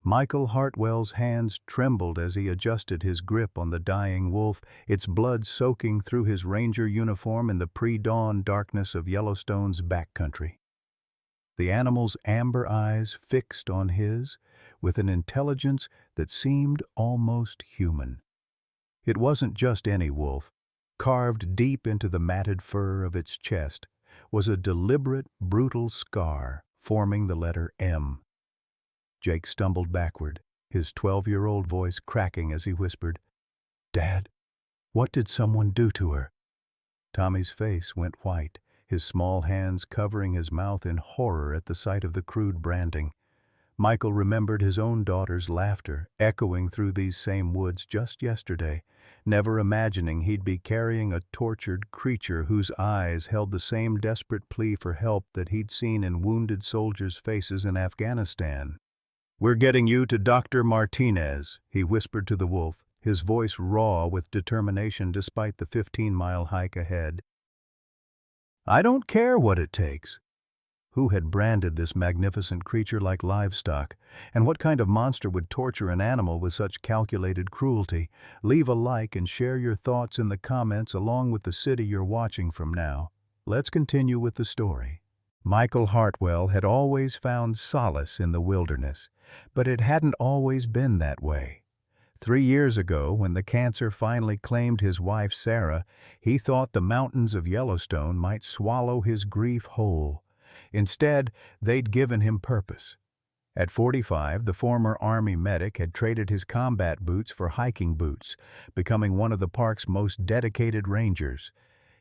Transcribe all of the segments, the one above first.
Michael Hartwell's hands trembled as he adjusted his grip on the dying wolf, its blood soaking through his ranger uniform in the pre-dawn darkness of Yellowstone's backcountry. The animal's amber eyes fixed on his with an intelligence that seemed almost human. It wasn't just any wolf. Carved deep into the matted fur of its chest was a deliberate, brutal scar forming the letter M. Jake stumbled backward, his 12-year-old voice cracking as he whispered, "Dad, what did someone do to her?" Tommy's face went white, his small hands covering his mouth in horror at the sight of the crude branding. Michael remembered his own daughter's laughter echoing through these same woods just yesterday, never imagining he'd be carrying a tortured creature whose eyes held the same desperate plea for help that he'd seen in wounded soldiers' faces in Afghanistan. "We're getting you to Dr. Martinez," he whispered to the wolf, his voice raw with determination despite the 15-mile hike ahead. "I don't care what it takes." Who had branded this magnificent creature like livestock, and what kind of monster would torture an animal with such calculated cruelty? Leave a like and share your thoughts in the comments along with the city you're watching from now. Let's continue with the story. Michael Hartwell had always found solace in the wilderness, but it hadn't always been that way. 3 years ago, when the cancer finally claimed his wife Sarah, he thought the mountains of Yellowstone might swallow his grief whole. Instead, they'd given him purpose. At 45, the former Army medic had traded his combat boots for hiking boots, becoming one of the park's most dedicated rangers.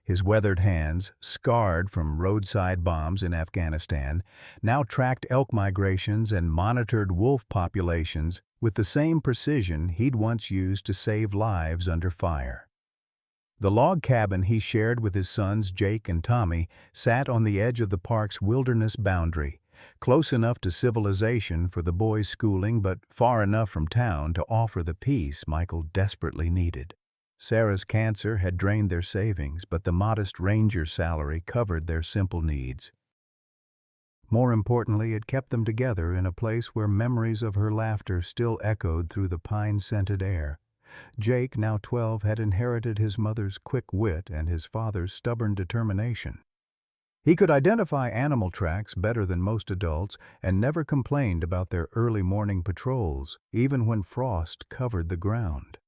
His weathered hands, scarred from roadside bombs in Afghanistan, now tracked elk migrations and monitored wolf populations with the same precision he'd once used to save lives under fire. The log cabin he shared with his sons Jake and Tommy sat on the edge of the park's wilderness boundary, close enough to civilization for the boys' schooling but far enough from town to offer the peace Michael desperately needed. Sarah's cancer had drained their savings, but the modest ranger salary covered their simple needs. More importantly, it kept them together in a place where memories of her laughter still echoed through the pine-scented air. Jake, now 12, had inherited his mother's quick wit and his father's stubborn determination. He could identify animal tracks better than most adults and never complained about their early morning patrols, even when frost covered the ground.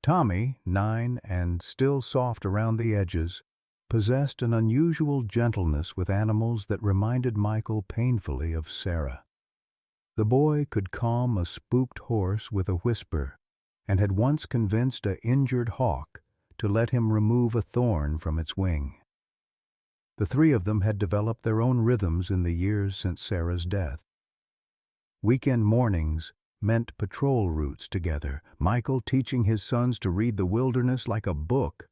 Tommy, 9 and still soft around the edges, possessed an unusual gentleness with animals that reminded Michael painfully of Sarah. The boy could calm a spooked horse with a whisper, and had once convinced an injured hawk to let him remove a thorn from its wing. The three of them had developed their own rhythms in the years since Sarah's death. Weekend mornings meant patrol routes together, Michael teaching his sons to read the wilderness like a book.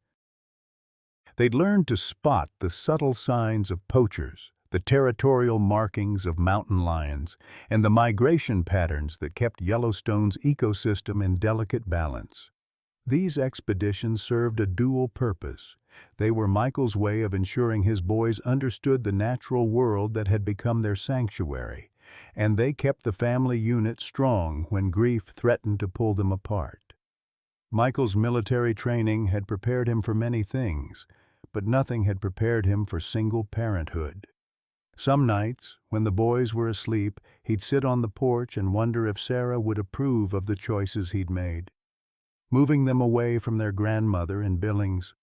They'd learned to spot the subtle signs of poachers, the territorial markings of mountain lions, and the migration patterns that kept Yellowstone's ecosystem in delicate balance. These expeditions served a dual purpose. They were Michael's way of ensuring his boys understood the natural world that had become their sanctuary, and they kept the family unit strong when grief threatened to pull them apart. Michael's military training had prepared him for many things, but nothing had prepared him for single parenthood. Some nights, when the boys were asleep, he'd sit on the porch and wonder if Sarah would approve of the choices he'd made. Moving them away from their grandmother in Billings,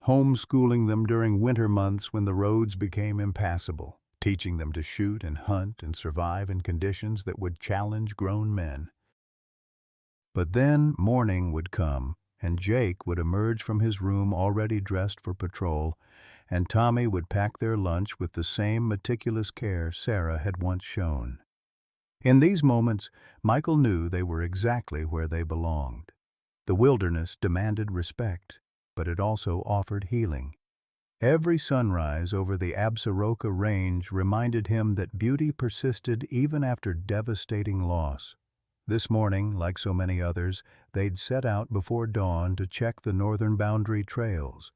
homeschooling them during winter months when the roads became impassable, teaching them to shoot and hunt and survive in conditions that would challenge grown men. But then morning would come, and Jake would emerge from his room already dressed for patrol, and Tommy would pack their lunch with the same meticulous care Sarah had once shown. In these moments, Michael knew they were exactly where they belonged. The wilderness demanded respect, but it also offered healing. Every sunrise over the Absaroka Range reminded him that beauty persisted even after devastating loss. This morning, like so many others, they'd set out before dawn to check the northern boundary trails.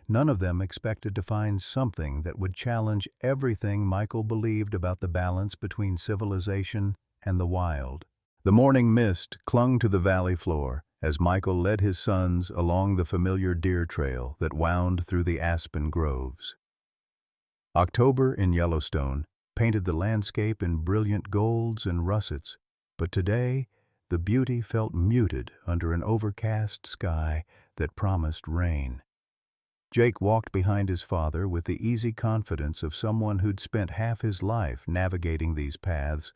None of them expected to find something that would challenge everything Michael believed about the balance between civilization and the wild. The morning mist clung to the valley floor as Michael led his sons along the familiar deer trail that wound through the aspen groves. October in Yellowstone painted the landscape in brilliant golds and russets, but today the beauty felt muted under an overcast sky that promised rain. Jake walked behind his father with the easy confidence of someone who'd spent half his life navigating these paths,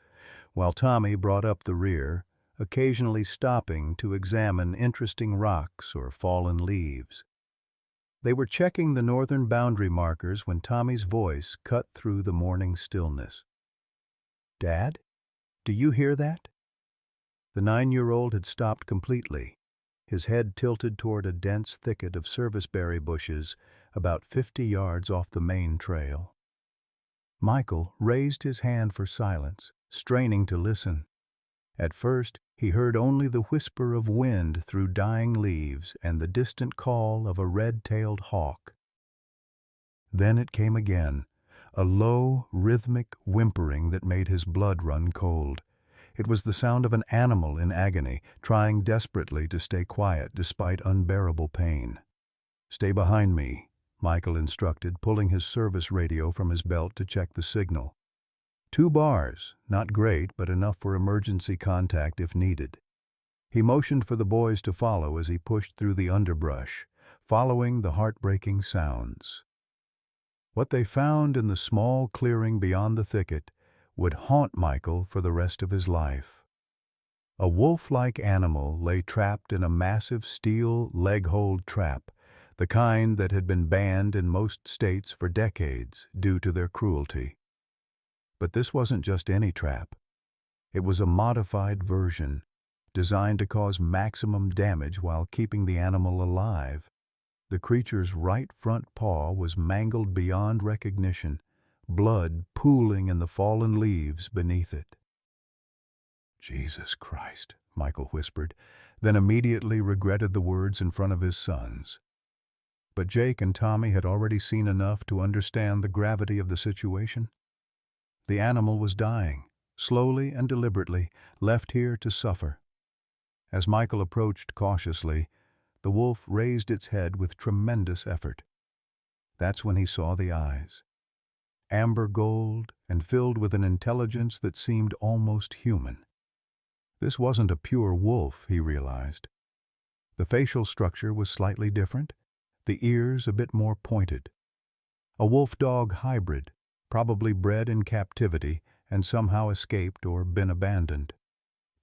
while Tommy brought up the rear, occasionally stopping to examine interesting rocks or fallen leaves. They were checking the northern boundary markers when Tommy's voice cut through the morning stillness. "Dad, do you hear that?" The 9-year-old had stopped completely, his head tilted toward a dense thicket of serviceberry bushes about 50 yards off the main trail. Michael raised his hand for silence, straining to listen. At first, he heard only the whisper of wind through dying leaves and the distant call of a red-tailed hawk. Then it came again, a low, rhythmic whimpering that made his blood run cold. It was the sound of an animal in agony, trying desperately to stay quiet despite unbearable pain. "Stay behind me," Michael instructed, pulling his service radio from his belt to check the signal. 2 bars, not great, but enough for emergency contact if needed. He motioned for the boys to follow as he pushed through the underbrush, following the heartbreaking sounds. What they found in the small clearing beyond the thicket would haunt Michael for the rest of his life. A wolf-like animal lay trapped in a massive steel leg-hold trap, the kind that had been banned in most states for decades due to their cruelty. But this wasn't just any trap. It was a modified version, designed to cause maximum damage while keeping the animal alive. The creature's right front paw was mangled beyond recognition, blood pooling in the fallen leaves beneath it. "Jesus Christ," Michael whispered, then immediately regretted the words in front of his sons. But Jake and Tommy had already seen enough to understand the gravity of the situation. The animal was dying, slowly and deliberately, left here to suffer. As Michael approached cautiously, the wolf raised its head with tremendous effort. That's when he saw the eyes. Amber gold and filled with an intelligence that seemed almost human. This wasn't a pure wolf, he realized. The facial structure was slightly different, the ears a bit more pointed. A wolf-dog hybrid, probably bred in captivity and somehow escaped or been abandoned.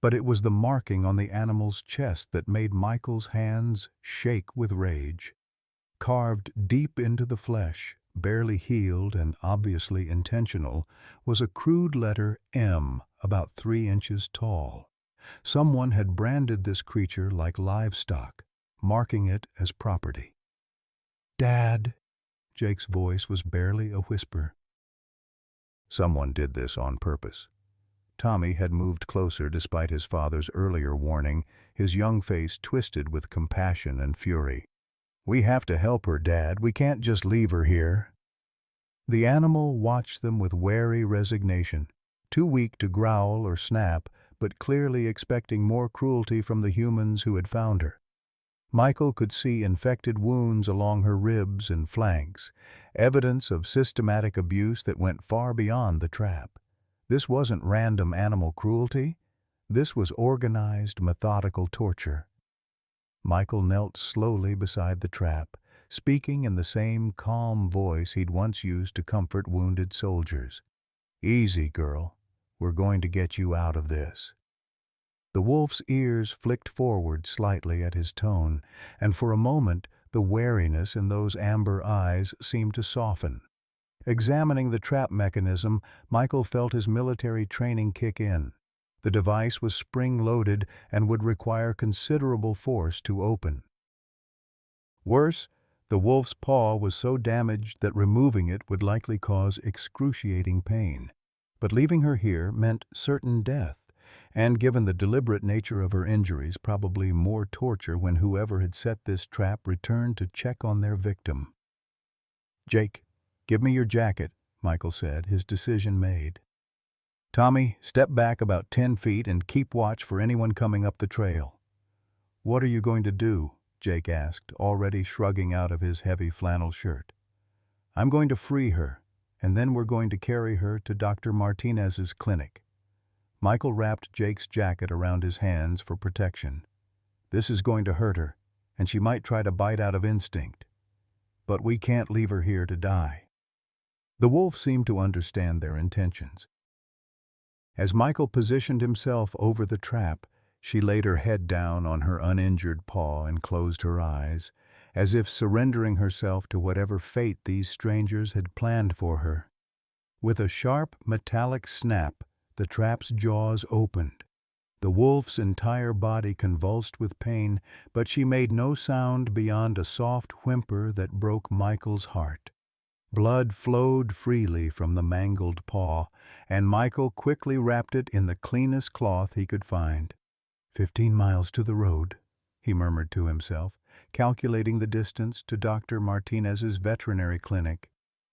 But it was the marking on the animal's chest that made Michael's hands shake with rage. Carved deep into the flesh, barely healed and obviously intentional, was a crude letter M about 3 inches tall. Someone had branded this creature like livestock, marking it as property. "Dad," Jake's voice was barely a whisper. Someone did this on purpose. Tommy had moved closer despite his father's earlier warning, his young face twisted with compassion and fury. "We have to help her, Dad. We can't just leave her here." The animal watched them with wary resignation, too weak to growl or snap, but clearly expecting more cruelty from the humans who had found her. Michael could see infected wounds along her ribs and flanks, evidence of systematic abuse that went far beyond the trap. This wasn't random animal cruelty. This was organized, methodical torture. Michael knelt slowly beside the trap, speaking in the same calm voice he'd once used to comfort wounded soldiers. "Easy, girl. We're going to get you out of this." The wolf's ears flicked forward slightly at his tone, and for a moment the wariness in those amber eyes seemed to soften. Examining the trap mechanism, Michael felt his military training kick in. The device was spring-loaded and would require considerable force to open. Worse, the wolf's paw was so damaged that removing it would likely cause excruciating pain. But leaving her here meant certain death, and given the deliberate nature of her injuries, probably more torture when whoever had set this trap returned to check on their victim. "Jake, give me your jacket," Michael said, his decision made. Tommy, step back about 10 feet and keep watch for anyone coming up the trail. What are you going to do? Jake asked, already shrugging out of his heavy flannel shirt. I'm going to free her, and then we're going to carry her to Dr. Martinez's clinic. Michael wrapped Jake's jacket around his hands for protection. This is going to hurt her, and she might try to bite out of instinct. But we can't leave her here to die. The wolf seemed to understand their intentions. As Michael positioned himself over the trap, she laid her head down on her uninjured paw and closed her eyes, as if surrendering herself to whatever fate these strangers had planned for her. With a sharp, metallic snap, the trap's jaws opened. The wolf's entire body convulsed with pain, but she made no sound beyond a soft whimper that broke Michael's heart. Blood flowed freely from the mangled paw, and Michael quickly wrapped it in the cleanest cloth he could find. 15 miles to the road, he murmured to himself, calculating the distance to Dr. Martinez's veterinary clinic.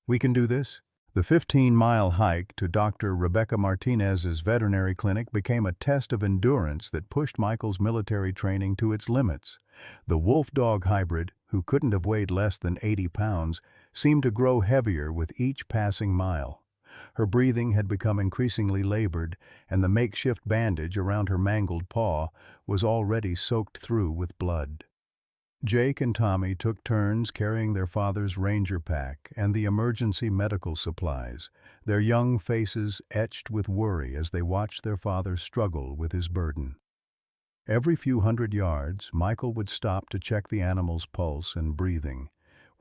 We can do this? The 15-mile hike to Dr. Rebecca Martinez's veterinary clinic became a test of endurance that pushed Michael's military training to its limits. The wolf-dog hybrid, who couldn't have weighed less than 80 pounds, seemed to grow heavier with each passing mile. Her breathing had become increasingly labored, and the makeshift bandage around her mangled paw was already soaked through with blood. Jake and Tommy took turns carrying their father's ranger pack and the emergency medical supplies, their young faces etched with worry as they watched their father struggle with his burden. Every few hundred yards, Michael would stop to check the animal's pulse and breathing,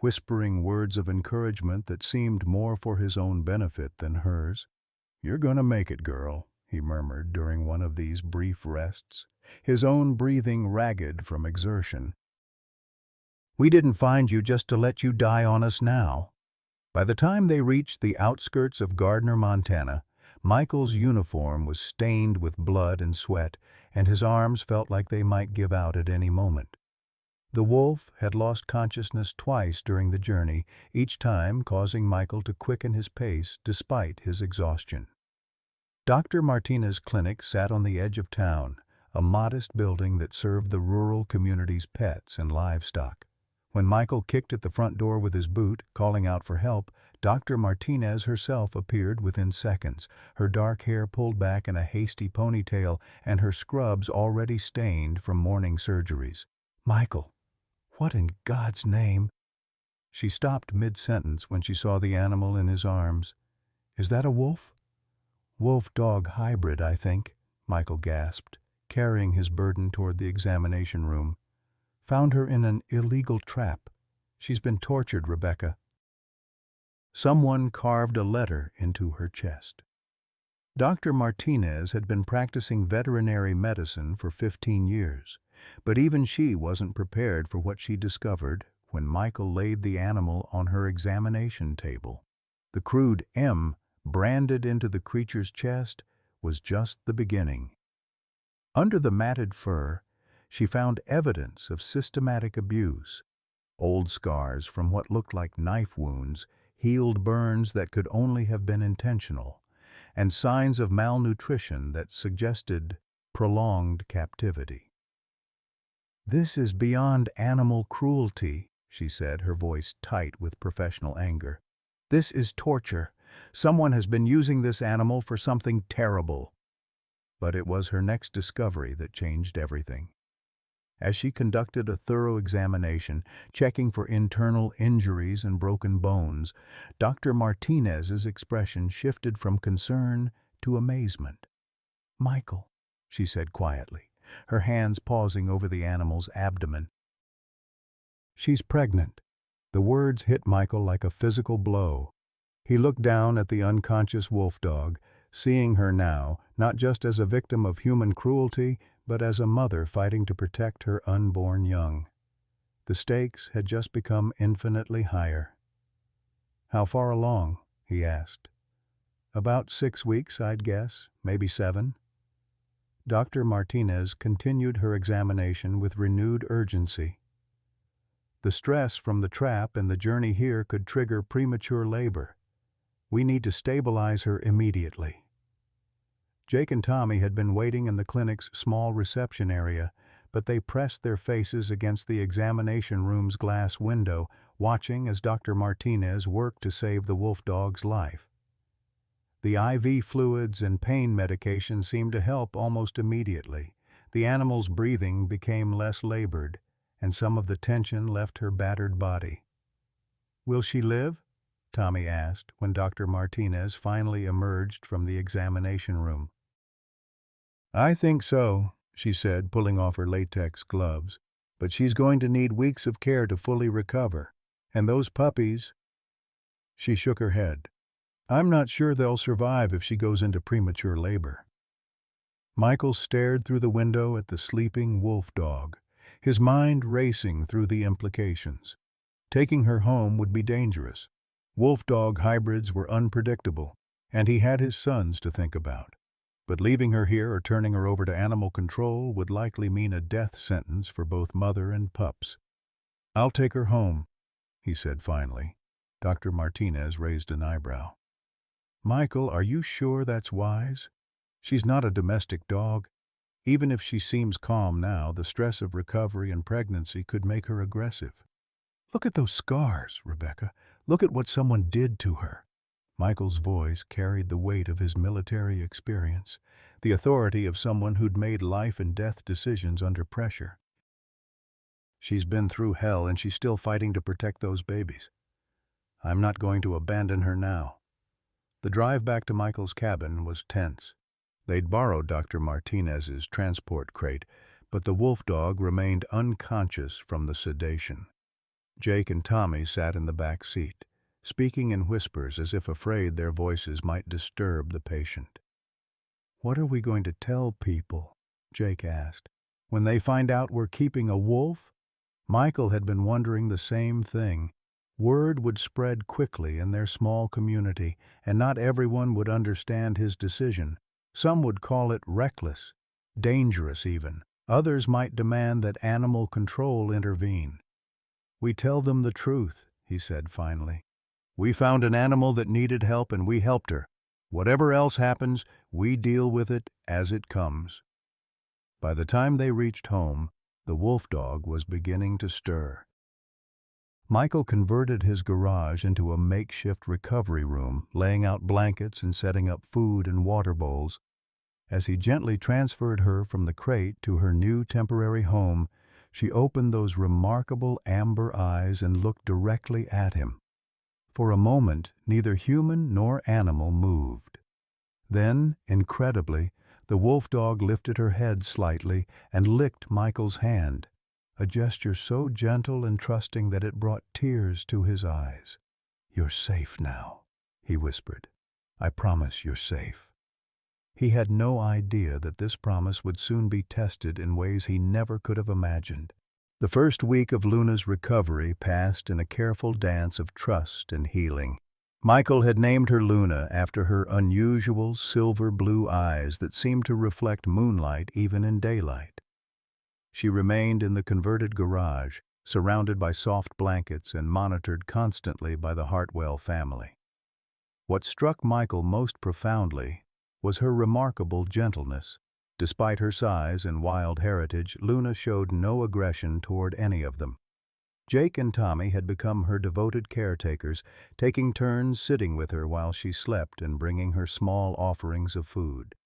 whispering words of encouragement that seemed more for his own benefit than hers. "You're gonna make it, girl," he murmured during one of these brief rests, his own breathing ragged from exertion. "We didn't find you just to let you die on us now." By the time they reached the outskirts of Gardner, Montana, Michael's uniform was stained with blood and sweat, and his arms felt like they might give out at any moment. The wolf had lost consciousness twice during the journey, each time causing Michael to quicken his pace despite his exhaustion. Dr. Martinez's clinic sat on the edge of town, a modest building that served the rural community's pets and livestock. When Michael kicked at the front door with his boot, calling out for help, Dr. Martinez herself appeared within seconds, her dark hair pulled back in a hasty ponytail and her scrubs already stained from morning surgeries. "Michael, what in God's name?" She stopped mid-sentence when she saw the animal in his arms. "Is that a wolf?" "Wolf-dog hybrid, I think," Michael gasped, carrying his burden toward the examination room. "Found her in an illegal trap. She's been tortured, Rebecca." Someone carved a letter into her chest. Dr. Martinez had been practicing veterinary medicine for 15 years, but even she wasn't prepared for what she discovered when Michael laid the animal on her examination table. The crude M branded into the creature's chest was just the beginning. Under the matted fur, she found evidence of systematic abuse. Old scars from what looked like knife wounds, healed burns that could only have been intentional, and signs of malnutrition that suggested prolonged captivity. "This is beyond animal cruelty," she said, her voice tight with professional anger. "This is torture. Someone has been using this animal for something terrible." But it was her next discovery that changed everything. As she conducted a thorough examination, checking for internal injuries and broken bones, Dr. Martinez's expression shifted from concern to amazement. "Michael," she said quietly, her hands pausing over the animal's abdomen. "She's pregnant." The words hit Michael like a physical blow. He looked down at the unconscious wolf dog, seeing her now not just as a victim of human cruelty, but as a mother fighting to protect her unborn young. The stakes had just become infinitely higher. "How far along?" he asked. "About 6 weeks, I'd guess, maybe 7. Dr. Martinez continued her examination with renewed urgency. "The stress from the trap and the journey here could trigger premature labor. We need to stabilize her immediately." Jake and Tommy had been waiting in the clinic's small reception area, but they pressed their faces against the examination room's glass window, watching as Dr. Martinez worked to save the wolf dog's life. The IV fluids and pain medication seemed to help almost immediately. The animal's breathing became less labored, and some of the tension left her battered body. "Will she live?" Tommy asked when Dr. Martinez finally emerged from the examination room. "I think so," she said, pulling off her latex gloves. "But she's going to need weeks of care to fully recover. And those puppies—" She shook her head. "I'm not sure they'll survive if she goes into premature labor." Michael stared through the window at the sleeping wolf dog, his mind racing through the implications. Taking her home would be dangerous. Wolf-dog hybrids were unpredictable, and he had his sons to think about. But leaving her here or turning her over to animal control would likely mean a death sentence for both mother and pups. "I'll take her home," he said finally. Dr. Martinez raised an eyebrow. "Michael, are you sure that's wise? She's not a domestic dog. Even if she seems calm now, the stress of recovery and pregnancy could make her aggressive. Look at those scars, Rebecca. Look at what someone did to her." Michael's voice carried the weight of his military experience, the authority of someone who'd made life and death decisions under pressure. "She's been through hell and she's still fighting to protect those babies. I'm not going to abandon her now." The drive back to Michael's cabin was tense. They'd borrowed Dr. Martinez's transport crate, but the wolf dog remained unconscious from the sedation. Jake and Tommy sat in the back seat, speaking in whispers as if afraid their voices might disturb the patient. "What are we going to tell people?" Jake asked. "When they find out we're keeping a wolf?" Michael had been wondering the same thing. Word would spread quickly in their small community, and not everyone would understand his decision. Some would call it reckless, dangerous even. Others might demand that animal control intervene. "We tell them the truth," he said finally. "We found an animal that needed help and we helped her. Whatever else happens, we deal with it as it comes." By the time they reached home, the wolf dog was beginning to stir. Michael converted his garage into a makeshift recovery room, laying out blankets and setting up food and water bowls. As he gently transferred her from the crate to her new temporary home, she opened those remarkable amber eyes and looked directly at him. For a moment, neither human nor animal moved. Then, incredibly, the wolf dog lifted her head slightly and licked Michael's hand, a gesture so gentle and trusting that it brought tears to his eyes. "You're safe now," he whispered. "I promise you're safe." He had no idea that this promise would soon be tested in ways he never could have imagined. The first week of Luna's recovery passed in a careful dance of trust and healing. Michael had named her Luna after her unusual silver-blue eyes that seemed to reflect moonlight even in daylight. She remained in the converted garage, surrounded by soft blankets and monitored constantly by the Hartwell family. What struck Michael most profoundly was her remarkable gentleness. Despite her size and wild heritage, Luna showed no aggression toward any of them. Jake and Tommy had become her devoted caretakers, taking turns sitting with her while she slept and bringing her small offerings of food.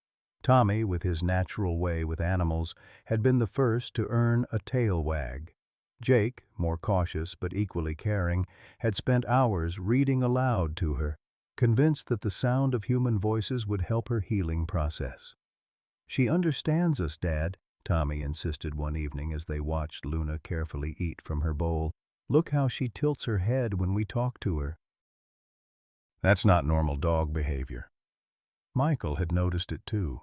Tommy, with his natural way with animals, had been the first to earn a tail wag. Jake, more cautious but equally caring, had spent hours reading aloud to her, convinced that the sound of human voices would help her healing process. "She understands us, Dad," Tommy insisted one evening as they watched Luna carefully eat from her bowl. "Look how she tilts her head when we talk to her." "That's not normal dog behavior." Michael had noticed it too.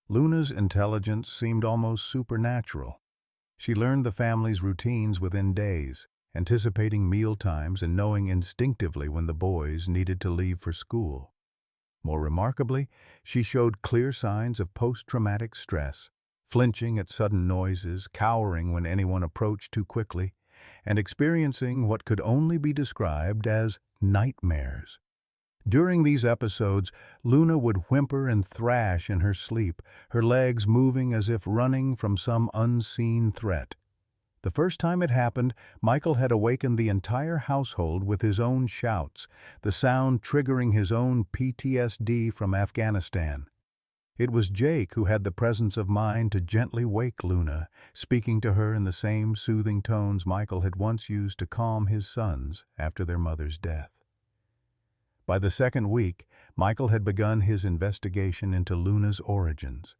Luna's intelligence seemed almost supernatural. She learned the family's routines within days, anticipating meal times and knowing instinctively when the boys needed to leave for school. More remarkably, she showed clear signs of post-traumatic stress, flinching at sudden noises, cowering when anyone approached too quickly, and experiencing what could only be described as nightmares. During these episodes, Luna would whimper and thrash in her sleep, her legs moving as if running from some unseen threat. The first time it happened, Michael had awakened the entire household with his own shouts, the sound triggering his own PTSD from Afghanistan. It was Jake who had the presence of mind to gently wake Luna, speaking to her in the same soothing tones Michael had once used to calm his sons after their mother's death. By the second week, Michael had begun his investigation into Luna's origins.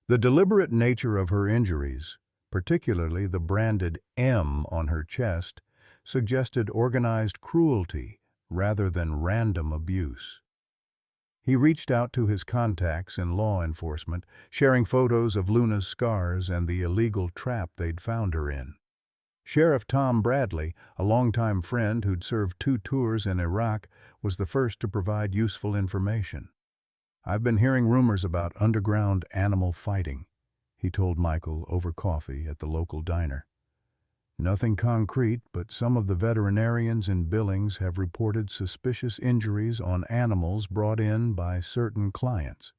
The deliberate nature of her injuries, particularly the branded M on her chest, suggested organized cruelty rather than random abuse. He reached out to his contacts in law enforcement, sharing photos of Luna's scars and the illegal trap they'd found her in. Sheriff Tom Bradley, a longtime friend who'd served 2 tours in Iraq, was the first to provide useful information. "I've been hearing rumors about underground animal fighting," he told Michael over coffee at the local diner. "Nothing concrete, but some of the veterinarians in Billings have reported suspicious injuries on animals brought in by certain clients."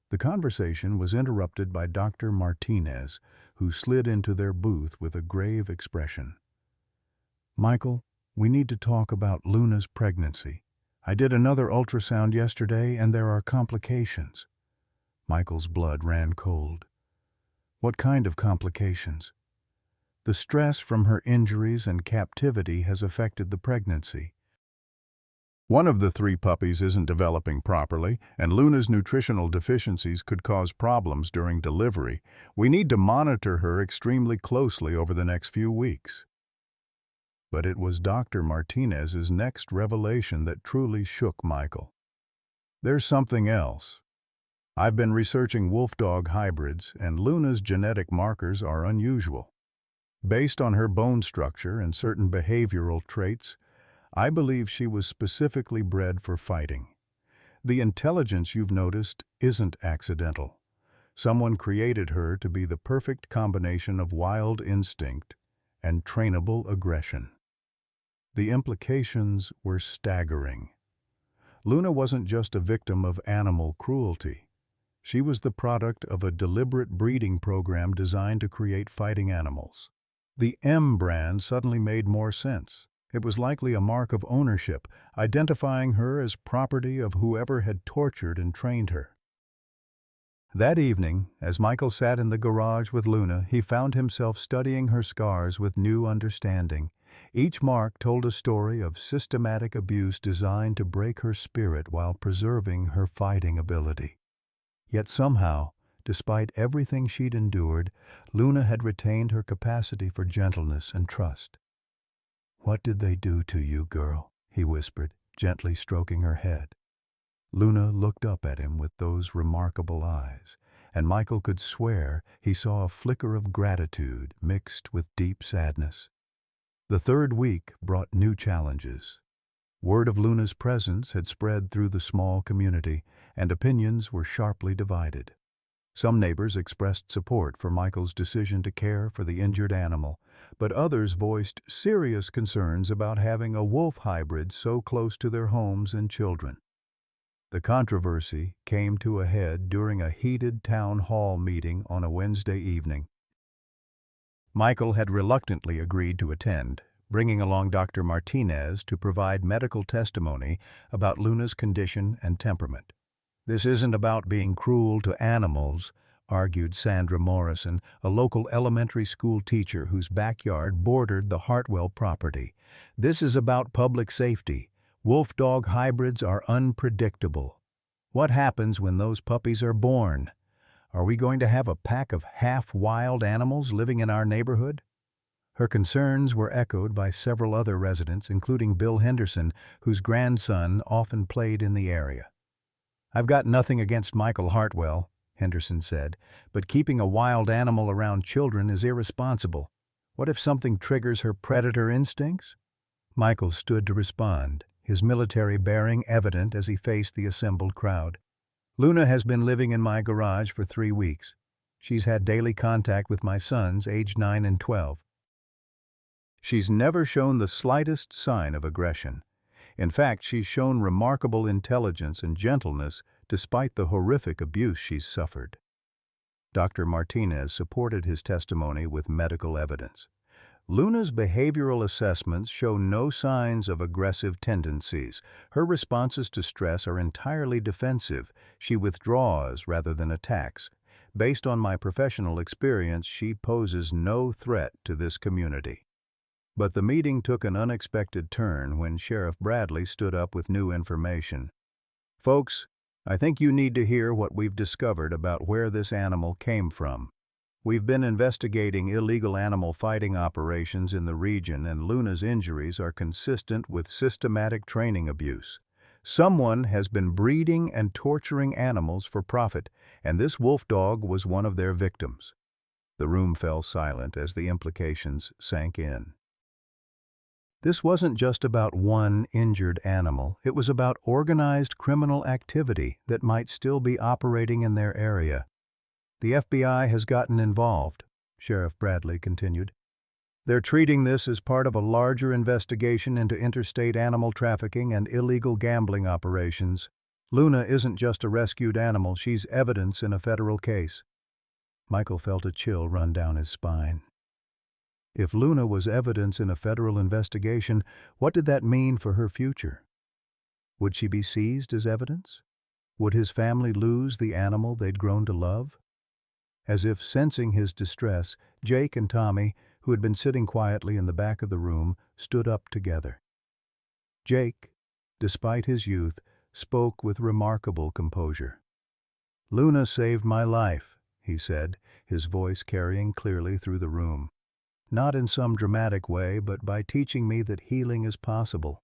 The conversation was interrupted by Dr. Martinez, who slid into their booth with a grave expression. "Michael, we need to talk about Luna's pregnancy. I did another ultrasound yesterday and there are complications." Michael's blood ran cold. "What kind of complications?" "The stress from her injuries and captivity has affected the pregnancy. One of the 3 puppies isn't developing properly, and Luna's nutritional deficiencies could cause problems during delivery. We need to monitor her extremely closely over the next few weeks." But it was Dr. Martinez's next revelation that truly shook Michael. "There's something else. I've been researching wolf-dog hybrids, and Luna's genetic markers are unusual. Based on her bone structure and certain behavioral traits, I believe she was specifically bred for fighting. The intelligence you've noticed isn't accidental. Someone created her to be the perfect combination of wild instinct and trainable aggression." The implications were staggering. Luna wasn't just a victim of animal cruelty. She was the product of a deliberate breeding program designed to create fighting animals. The M brand suddenly made more sense. It was likely a mark of ownership, identifying her as property of whoever had tortured and trained her. That evening, as Michael sat in the garage with Luna, he found himself studying her scars with new understanding. Each mark told a story of systematic abuse designed to break her spirit while preserving her fighting ability. Yet somehow, despite everything she'd endured, Luna had retained her capacity for gentleness and trust. "What did they do to you, girl?" he whispered, gently stroking her head. Luna looked up at him with those remarkable eyes, and Michael could swear he saw a flicker of gratitude mixed with deep sadness. The 3rd week brought new challenges. Word of Luna's presence had spread through the small community, and opinions were sharply divided. Some neighbors expressed support for Michael's decision to care for the injured animal, but others voiced serious concerns about having a wolf hybrid so close to their homes and children. The controversy came to a head during a heated town hall meeting on a Wednesday evening. Michael had reluctantly agreed to attend, bringing along Dr. Martinez to provide medical testimony about Luna's condition and temperament. "This isn't about being cruel to animals," argued Sandra Morrison, a local elementary school teacher whose backyard bordered the Hartwell property. "This is about public safety. Wolf-dog hybrids are unpredictable. What happens when those puppies are born? Are we going to have a pack of half-wild animals living in our neighborhood?" Her concerns were echoed by several other residents, including Bill Henderson, whose grandson often played in the area. "I've got nothing against Michael Hartwell," Henderson said, "but keeping a wild animal around children is irresponsible. What if something triggers her predator instincts?" Michael stood to respond, his military bearing evident as he faced the assembled crowd. "Luna has been living in my garage for 3 weeks. She's had daily contact with my sons, aged 9 and 12. She's never shown the slightest sign of aggression. In fact, she's shown remarkable intelligence and gentleness despite the horrific abuse she's suffered. Dr. Martinez supported his testimony with medical evidence. Luna's behavioral assessments show no signs of aggressive tendencies. Her responses to stress are entirely defensive. She withdraws rather than attacks. Based on my professional experience, she poses no threat to this community. But the meeting took an unexpected turn when Sheriff Bradley stood up with new information. Folks, I think you need to hear what we've discovered about where this animal came from. We've been investigating illegal animal fighting operations in the region, and Luna's injuries are consistent with systematic training abuse. Someone has been breeding and torturing animals for profit, and this wolf dog was one of their victims. The room fell silent as the implications sank in. This wasn't just about one injured animal. It was about organized criminal activity that might still be operating in their area. The FBI has gotten involved, Sheriff Bradley continued. They're treating this as part of a larger investigation into interstate animal trafficking and illegal gambling operations. Luna isn't just a rescued animal, she's evidence in a federal case. Michael felt a chill run down his spine. If Luna was evidence in a federal investigation, what did that mean for her future? Would she be seized as evidence? Would his family lose the animal they'd grown to love? As if sensing his distress, Jake and Tommy, who had been sitting quietly in the back of the room, stood up together. Jake, despite his youth, spoke with remarkable composure. "Luna saved my life," he said, his voice carrying clearly through the room. "Not in some dramatic way, but by teaching me that healing is possible.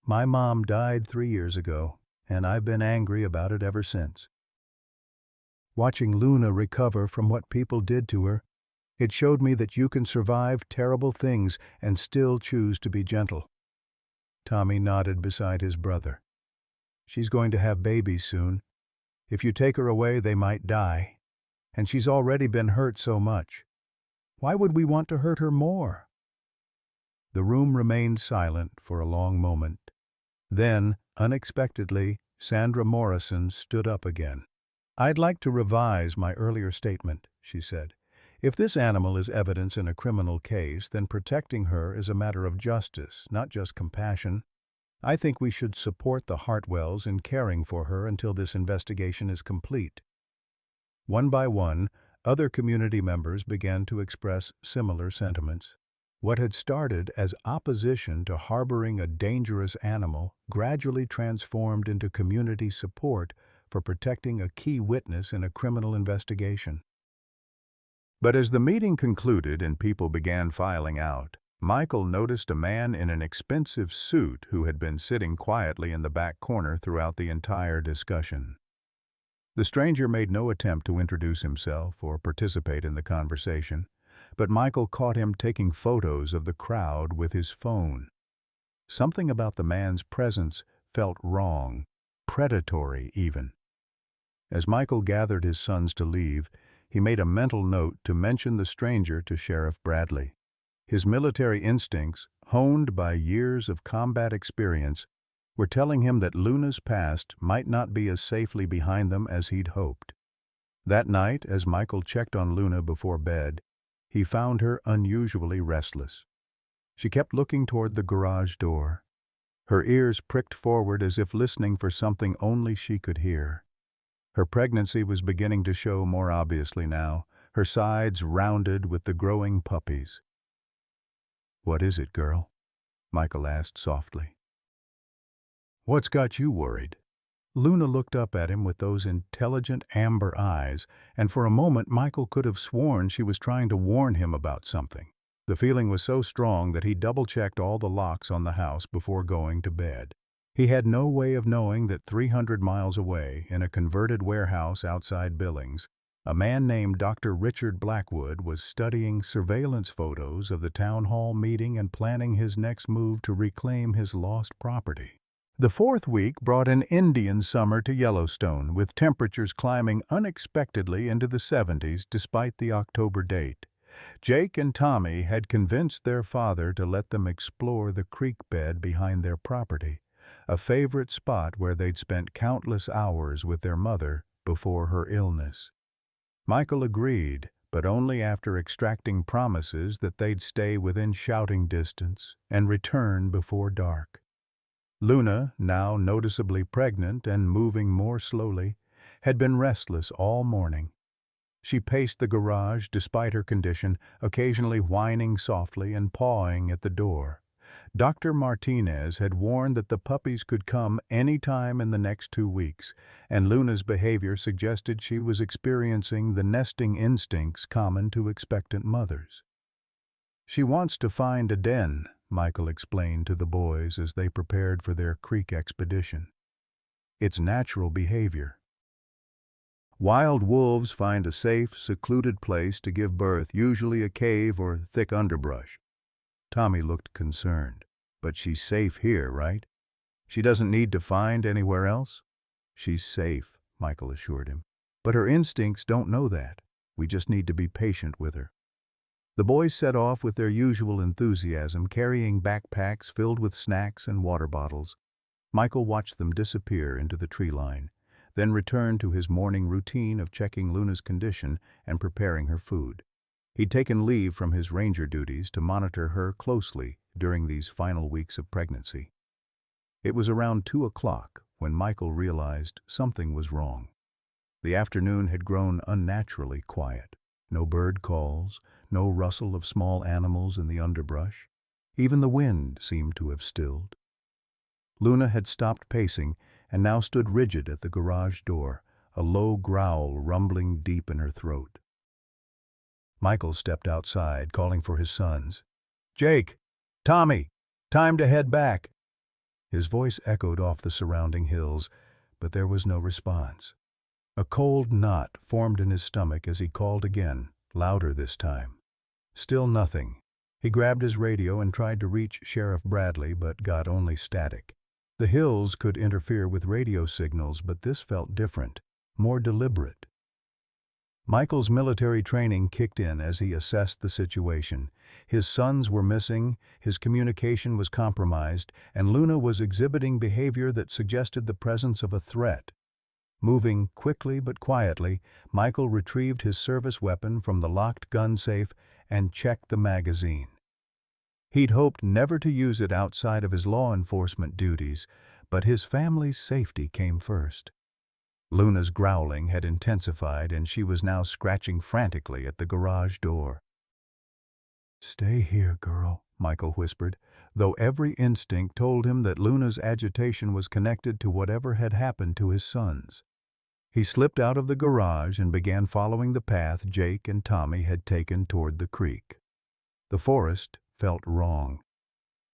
My mom died 3 years ago, and I've been angry about it ever since. Watching Luna recover from what people did to her, it showed me that you can survive terrible things and still choose to be gentle." Tommy nodded beside his brother. "She's going to have babies soon. If you take her away, they might die. And she's already been hurt so much. Why would we want to hurt her more?" The room remained silent for a long moment. Then, unexpectedly, Sandra Morrison stood up again. "I'd like to revise my earlier statement," she said. "If this animal is evidence in a criminal case, then protecting her is a matter of justice, not just compassion. I think we should support the Hartwells in caring for her until this investigation is complete." One by one, other community members began to express similar sentiments. What had started as opposition to harboring a dangerous animal gradually transformed into community support for protecting a key witness in a criminal investigation. But as the meeting concluded and people began filing out, Michael noticed a man in an expensive suit who had been sitting quietly in the back corner throughout the entire discussion. The stranger made no attempt to introduce himself or participate in the conversation, but Michael caught him taking photos of the crowd with his phone. Something about the man's presence felt wrong, predatory even. As Michael gathered his sons to leave, he made a mental note to mention the stranger to Sheriff Bradley. His military instincts, honed by years of combat experience, were telling him that Luna's past might not be as safely behind them as he'd hoped. That night, as Michael checked on Luna before bed, he found her unusually restless. She kept looking toward the garage door. Her ears pricked forward as if listening for something only she could hear. Her pregnancy was beginning to show more obviously now, her sides rounded with the growing puppies. "What is it, girl?" Michael asked softly. "What's got you worried?" Luna looked up at him with those intelligent amber eyes, and for a moment Michael could have sworn she was trying to warn him about something. The feeling was so strong that he double-checked all the locks on the house before going to bed. He had no way of knowing that 300 miles away, in a converted warehouse outside Billings, a man named Dr. Richard Blackwood was studying surveillance photos of the town hall meeting and planning his next move to reclaim his lost property. The fourth week brought an Indian summer to Yellowstone, with temperatures climbing unexpectedly into the 70s despite the October date. Jake and Tommy had convinced their father to let them explore the creek bed behind their property, a favorite spot where they'd spent countless hours with their mother before her illness. Michael agreed, but only after extracting promises that they'd stay within shouting distance and return before dark. Luna, now noticeably pregnant and moving more slowly, had been restless all morning. She paced the garage despite her condition, occasionally whining softly and pawing at the door. Dr. Martinez had warned that the puppies could come any time in the next 2 weeks, and Luna's behavior suggested she was experiencing the nesting instincts common to expectant mothers. "She wants to find a den," Michael explained to the boys as they prepared for their creek expedition. "It's natural behavior. Wild wolves find a safe, secluded place to give birth, usually a cave or thick underbrush." Tommy looked concerned. "But she's safe here, right? She doesn't need to find anywhere else?" "She's safe," Michael assured him. "But her instincts don't know that. We just need to be patient with her." The boys set off with their usual enthusiasm, carrying backpacks filled with snacks and water bottles. Michael watched them disappear into the tree line, then returned to his morning routine of checking Luna's condition and preparing her food. He'd taken leave from his ranger duties to monitor her closely during these final weeks of pregnancy. It was around 2 o'clock when Michael realized something was wrong. The afternoon had grown unnaturally quiet. No bird calls, no rustle of small animals in the underbrush. Even the wind seemed to have stilled. Luna had stopped pacing and now stood rigid at the garage door, a low growl rumbling deep in her throat. Michael stepped outside, calling for his sons. "Jake! Tommy! Time to head back!" His voice echoed off the surrounding hills, but there was no response. A cold knot formed in his stomach as he called again, louder this time. Still nothing. He grabbed his radio and tried to reach Sheriff Bradley, but got only static. The hills could interfere with radio signals, but this felt different, more deliberate. Michael's military training kicked in as he assessed the situation. His sons were missing, his communication was compromised, and Luna was exhibiting behavior that suggested the presence of a threat. Moving quickly but quietly, Michael retrieved his service weapon from the locked gun safe and checked the magazine. He'd hoped never to use it outside of his law enforcement duties, but his family's safety came first. Luna's growling had intensified, and she was now scratching frantically at the garage door. "Stay here, girl," Michael whispered, though every instinct told him that Luna's agitation was connected to whatever had happened to his sons. He slipped out of the garage and began following the path Jake and Tommy had taken toward the creek. The forest felt wrong.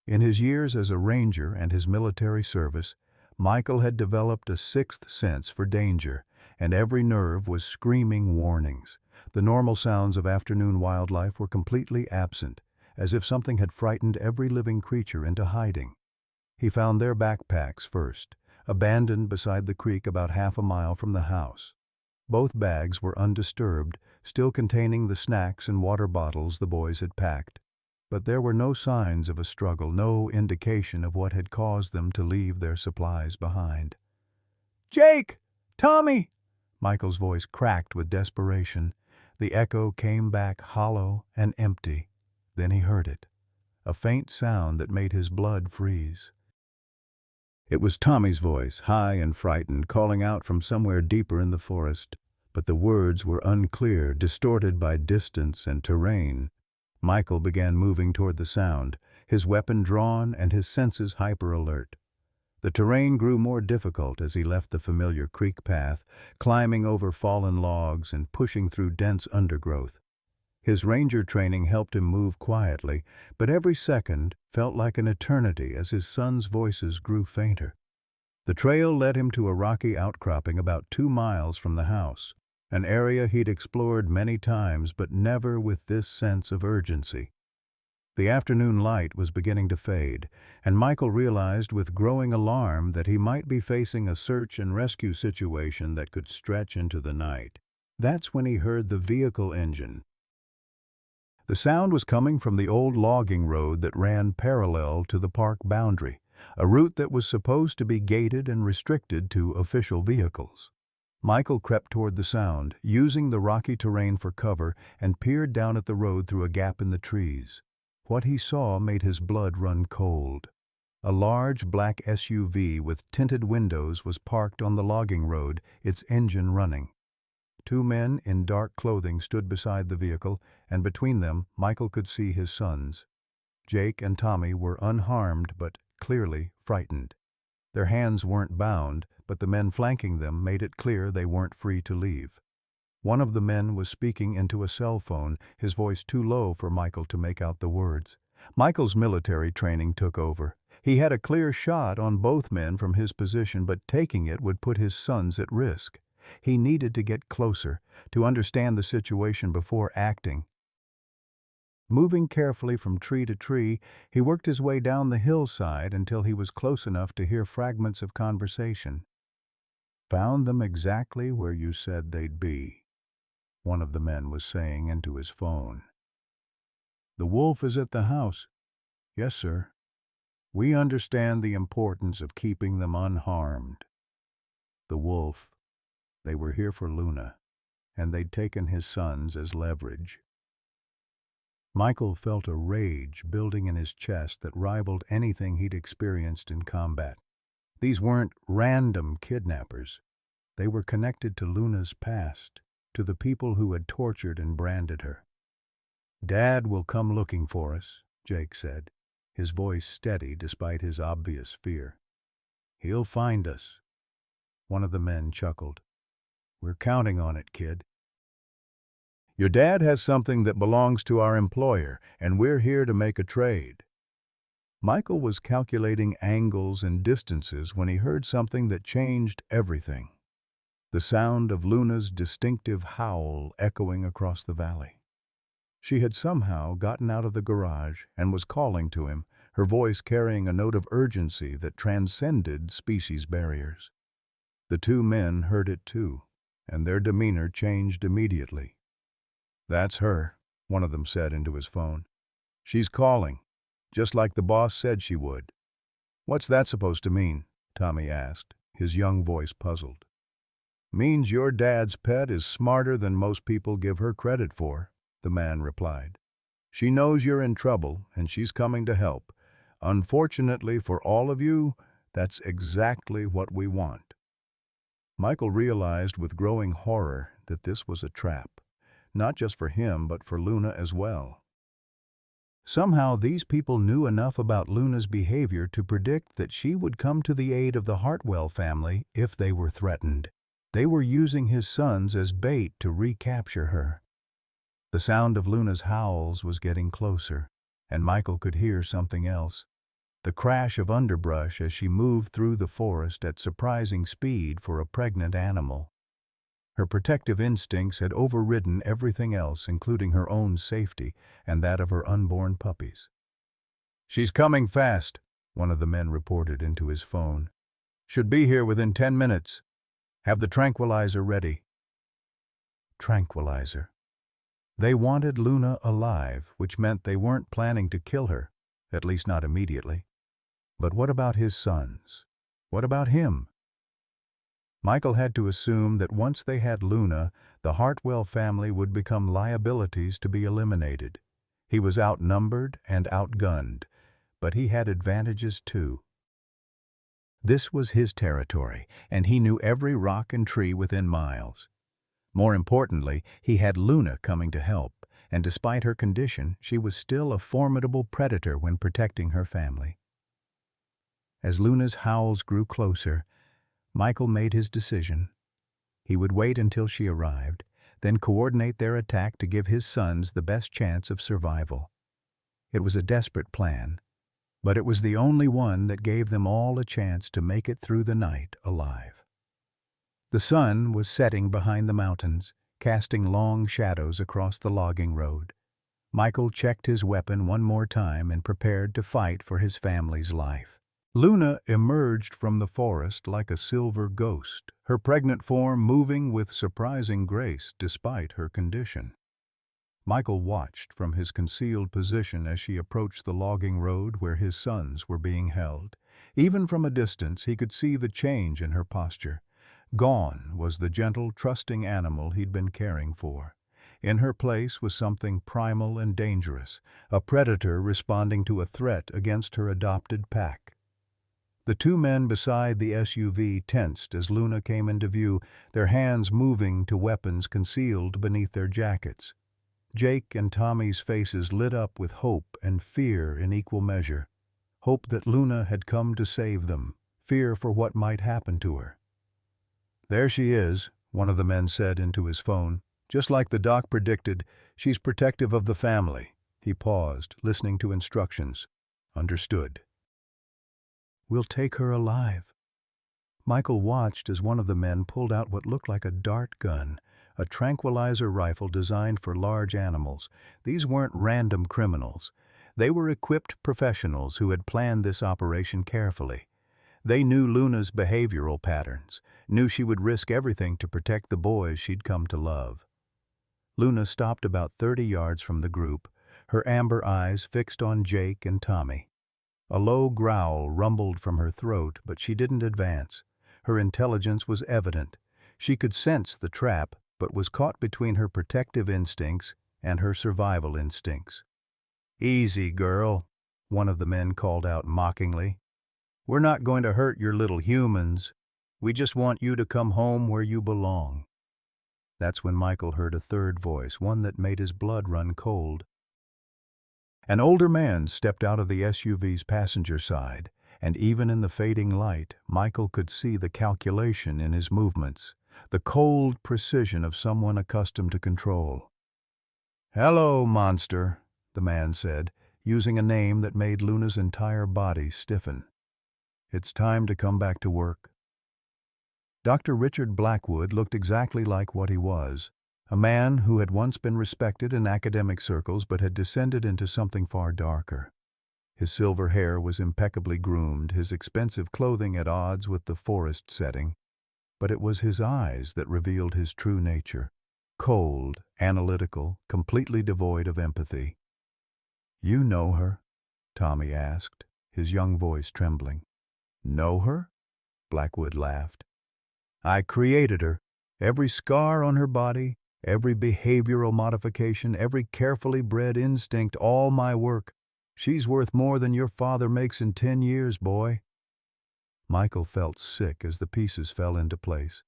In his years as a ranger and his military service, Michael had developed a sixth sense for danger, and every nerve was screaming warnings. The normal sounds of afternoon wildlife were completely absent, as if something had frightened every living creature into hiding. He found their backpacks first, abandoned beside the creek about half a mile from the house. Both bags were undisturbed, still containing the snacks and water bottles the boys had packed. But there were no signs of a struggle, no indication of what had caused them to leave their supplies behind. "Jake! Tommy!" Michael's voice cracked with desperation. The echo came back hollow and empty. Then he heard it, a faint sound that made his blood freeze. It was Tommy's voice, high and frightened, calling out from somewhere deeper in the forest. But the words were unclear, distorted by distance and terrain. Michael began moving toward the sound, his weapon drawn and his senses hyper-alert. The terrain grew more difficult as he left the familiar creek path, climbing over fallen logs and pushing through dense undergrowth. His ranger training helped him move quietly, but every second felt like an eternity as his sons' voices grew fainter. The trail led him to a rocky outcropping about 2 miles from the house, an area he'd explored many times but never with this sense of urgency. The afternoon light was beginning to fade, and Michael realized with growing alarm that he might be facing a search and rescue situation that could stretch into the night. That's when he heard the vehicle engine. The sound was coming from the old logging road that ran parallel to the park boundary, a route that was supposed to be gated and restricted to official vehicles. Michael crept toward the sound, using the rocky terrain for cover, and peered down at the road through a gap in the trees. What he saw made his blood run cold. A large black SUV with tinted windows was parked on the logging road, its engine running. Two men in dark clothing stood beside the vehicle, and between them Michael could see his sons. Jake and Tommy were unharmed but clearly frightened. Their hands weren't bound, but the men flanking them made it clear they weren't free to leave. One of the men was speaking into a cell phone, his voice too low for Michael to make out the words. Michael's military training took over. He had a clear shot on both men from his position, but taking it would put his sons at risk. He needed to get closer, to understand the situation before acting. Moving carefully from tree to tree, he worked his way down the hillside until he was close enough to hear fragments of conversation. "Found them exactly where you said they'd be," one of the men was saying into his phone. "The wolf is at the house." "Yes, sir. We understand the importance of keeping them unharmed." The wolf, they were here for Luna, and they'd taken his sons as leverage. Michael felt a rage building in his chest that rivaled anything he'd experienced in combat. These weren't random kidnappers. They were connected to Luna's past, to the people who had tortured and branded her. "Dad will come looking for us," Jake said, his voice steady despite his obvious fear. "He'll find us." One of the men chuckled. "We're counting on it, kid." "Your dad has something that belongs to our employer, and we're here to make a trade." Michael was calculating angles and distances when he heard something that changed everything. The sound of Luna's distinctive howl echoing across the valley. She had somehow gotten out of the garage and was calling to him, her voice carrying a note of urgency that transcended species barriers. The two men heard it too, and their demeanor changed immediately. "That's her," one of them said into his phone. "She's calling, just like the boss said she would." "What's that supposed to mean?" Tommy asked, his young voice puzzled. "Means your dad's pet is smarter than most people give her credit for," the man replied. "She knows you're in trouble, and she's coming to help. Unfortunately for all of you, that's exactly what we want." Michael realized with growing horror that this was a trap, not just for him but for Luna as well. Somehow these people knew enough about Luna's behavior to predict that she would come to the aid of the Hartwell family if they were threatened. They were using his sons as bait to recapture her. The sound of Luna's howls was getting closer, and Michael could hear something else. The crash of underbrush as she moved through the forest at surprising speed for a pregnant animal. Her protective instincts had overridden everything else, including her own safety and that of her unborn puppies. "She's coming fast," one of the men reported into his phone. "Should be here within 10 minutes. Have the tranquilizer ready." Tranquilizer. They wanted Luna alive, which meant they weren't planning to kill her, at least not immediately. But what about his sons? What about him? Michael had to assume that once they had Luna, the Hartwell family would become liabilities to be eliminated. He was outnumbered and outgunned, but he had advantages too. This was his territory, and he knew every rock and tree within miles. More importantly, he had Luna coming to help, and despite her condition, she was still a formidable predator when protecting her family. As Luna's howls grew closer, Michael made his decision. He would wait until she arrived, then coordinate their attack to give his sons the best chance of survival. It was a desperate plan, but it was the only one that gave them all a chance to make it through the night alive. The sun was setting behind the mountains, casting long shadows across the logging road. Michael checked his weapon one more time and prepared to fight for his family's life. Luna emerged from the forest like a silver ghost, her pregnant form moving with surprising grace despite her condition. Michael watched from his concealed position as she approached the logging road where his sons were being held. Even from a distance, he could see the change in her posture. Gone was the gentle, trusting animal he'd been caring for. In her place was something primal and dangerous, a predator responding to a threat against her adopted pack. The two men beside the SUV tensed as Luna came into view, their hands moving to weapons concealed beneath their jackets. Jake and Tommy's faces lit up with hope and fear in equal measure. Hope that Luna had come to save them, fear for what might happen to her. "There she is," one of the men said into his phone. "Just like the doc predicted, she's protective of the family." He paused, listening to instructions. "Understood." "We'll take her alive." Michael watched as one of the men pulled out what looked like a dart gun, a tranquilizer rifle designed for large animals. These weren't random criminals. They were equipped professionals who had planned this operation carefully. They knew Luna's behavioral patterns, knew she would risk everything to protect the boys she'd come to love. Luna stopped about 30 yards from the group, her amber eyes fixed on Jake and Tommy. A low growl rumbled from her throat, but she didn't advance. Her intelligence was evident. She could sense the trap, but was caught between her protective instincts and her survival instincts. "Easy, girl," one of the men called out mockingly. "We're not going to hurt your little humans. We just want you to come home where you belong." That's when Michael heard a third voice, one that made his blood run cold. An older man stepped out of the SUV's passenger side, and even in the fading light, Michael could see the calculation in his movements, the cold precision of someone accustomed to control. "Hello, monster," the man said, using a name that made Luna's entire body stiffen. "It's time to come back to work." Dr. Richard Blackwood looked exactly like what he was, a man who had once been respected in academic circles but had descended into something far darker. His silver hair was impeccably groomed, his expensive clothing at odds with the forest setting. But it was his eyes that revealed his true nature, cold, analytical, completely devoid of empathy. "You know her?" Tommy asked, his young voice trembling. "Know her?" Blackwood laughed. "I created her. Every scar on her body, every behavioral modification, every carefully bred instinct, all my work. She's worth more than your father makes in 10 years, boy." Michael felt sick as the pieces fell into place.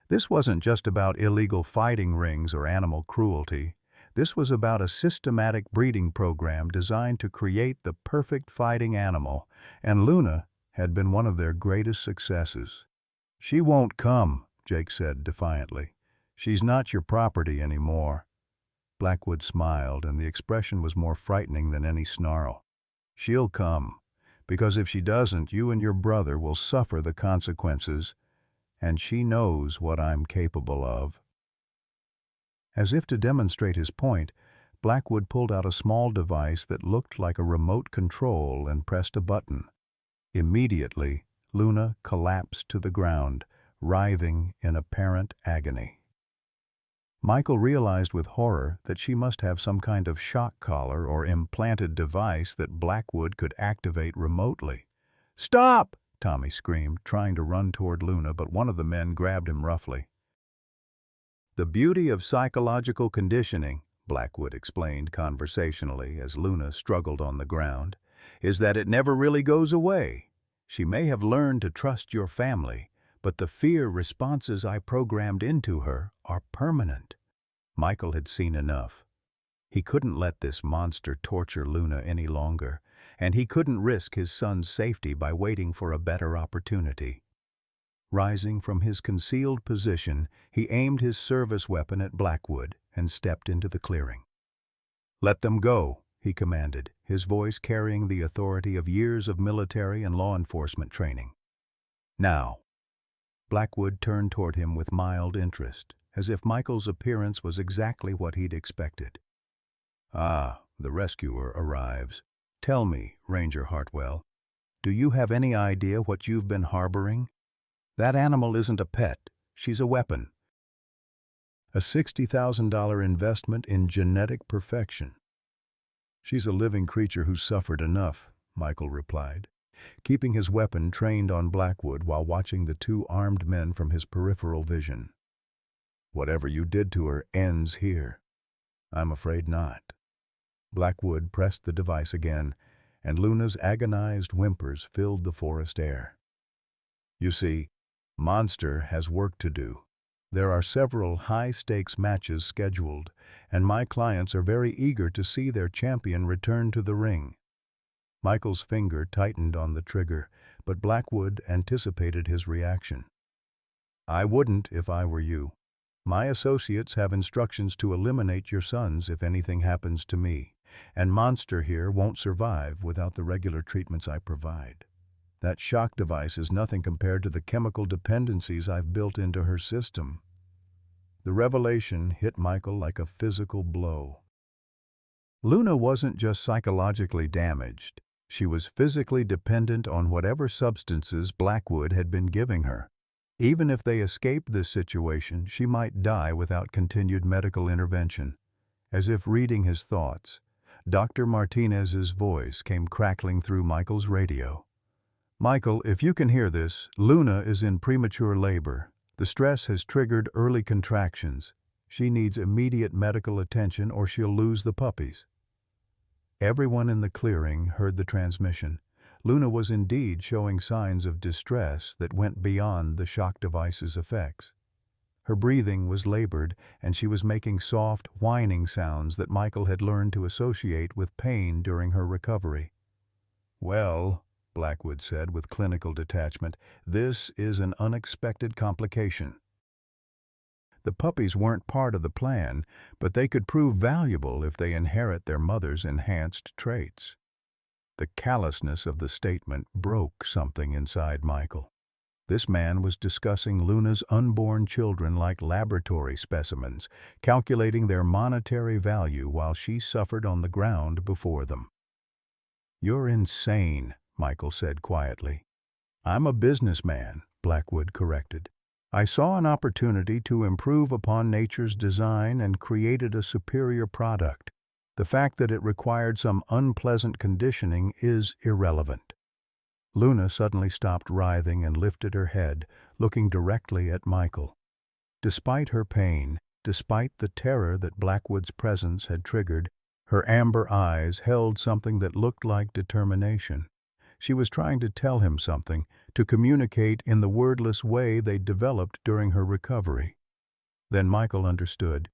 This wasn't just about illegal fighting rings or animal cruelty. This was about a systematic breeding program designed to create the perfect fighting animal, and Luna had been one of their greatest successes. "She won't come," Jake said defiantly. "She's not your property anymore." Blackwood smiled, and the expression was more frightening than any snarl. "She'll come, because if she doesn't, you and your brother will suffer the consequences, and she knows what I'm capable of." As if to demonstrate his point, Blackwood pulled out a small device that looked like a remote control and pressed a button. Immediately, Luna collapsed to the ground, writhing in apparent agony. Michael realized with horror that she must have some kind of shock collar or implanted device that Blackwood could activate remotely. "Stop!" Tommy screamed, trying to run toward Luna, but one of the men grabbed him roughly. "The beauty of psychological conditioning," Blackwood explained conversationally as Luna struggled on the ground, "is that it never really goes away. She may have learned to trust your family, but the fear responses I programmed into her are permanent." Michael had seen enough. He couldn't let this monster torture Luna any longer, and he couldn't risk his son's safety by waiting for a better opportunity. Rising from his concealed position, he aimed his service weapon at Blackwood and stepped into the clearing. "Let them go," he commanded, his voice carrying the authority of years of military and law enforcement training. "Now." Blackwood turned toward him with mild interest, as if Michael's appearance was exactly what he'd expected. "Ah, the rescuer arrives. Tell me, Ranger Hartwell, do you have any idea what you've been harboring? That animal isn't a pet. She's a weapon." A $60,000 investment in genetic perfection. She's a living creature who's suffered enough, Michael replied, keeping his weapon trained on Blackwood while watching the two armed men from his peripheral vision. Whatever you did to her ends here. I'm afraid not. Blackwood pressed the device again, and Luna's agonized whimpers filled the forest air. You see, Monster has work to do. There are several high-stakes matches scheduled, and my clients are very eager to see their champion return to the ring. Michael's finger tightened on the trigger, but Blackwood anticipated his reaction. I wouldn't if I were you. My associates have instructions to eliminate your sons if anything happens to me, and Monster here won't survive without the regular treatments I provide. That shock device is nothing compared to the chemical dependencies I've built into her system. The revelation hit Michael like a physical blow. Luna wasn't just psychologically damaged. She was physically dependent on whatever substances Blackwood had been giving her. Even if they escaped this situation, she might die without continued medical intervention. As if reading his thoughts, Dr. Martinez's voice came crackling through Michael's radio. Michael, if you can hear this, Luna is in premature labor. The stress has triggered early contractions. She needs immediate medical attention or she'll lose the puppies. Everyone in the clearing heard the transmission. Luna was indeed showing signs of distress that went beyond the shock device's effects. Her breathing was labored, and she was making soft, whining sounds that Michael had learned to associate with pain during her recovery. Well, Blackwood said with clinical detachment, this is an unexpected complication. The puppies weren't part of the plan, but they could prove valuable if they inherit their mother's enhanced traits. The callousness of the statement broke something inside Michael. This man was discussing Luna's unborn children like laboratory specimens, calculating their monetary value while she suffered on the ground before them. You're insane, Michael said quietly. I'm a businessman, Blackwood corrected. I saw an opportunity to improve upon nature's design and created a superior product. The fact that it required some unpleasant conditioning is irrelevant. Luna suddenly stopped writhing and lifted her head, looking directly at Michael. Despite her pain, despite the terror that Blackwood's presence had triggered, her amber eyes held something that looked like determination. She was trying to tell him something, to communicate in the wordless way they'd developed during her recovery. Then Michael understood.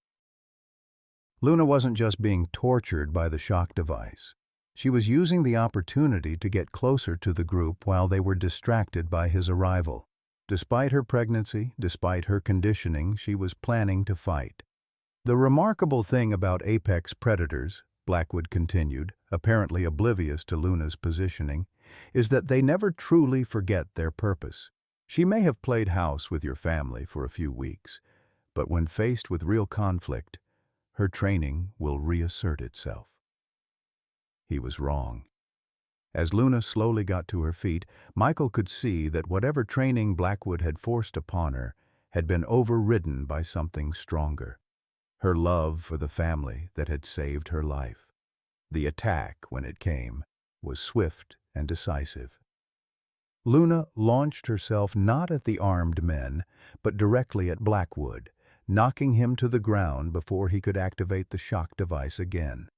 Luna wasn't just being tortured by the shock device. She was using the opportunity to get closer to the group while they were distracted by his arrival. Despite her pregnancy, despite her conditioning, she was planning to fight. The remarkable thing about apex predators, Blackwood continued, apparently oblivious to Luna's positioning, is that they never truly forget their purpose. She may have played house with your family for a few weeks, but when faced with real conflict, her training will reassert itself. He was wrong. As Luna slowly got to her feet, Michael could see that whatever training Blackwood had forced upon her had been overridden by something stronger. Her love for the family that had saved her life. The attack, when it came, was swift and decisive. Luna launched herself not at the armed men, but directly at Blackwood, knocking him to the ground before he could activate the shock device again.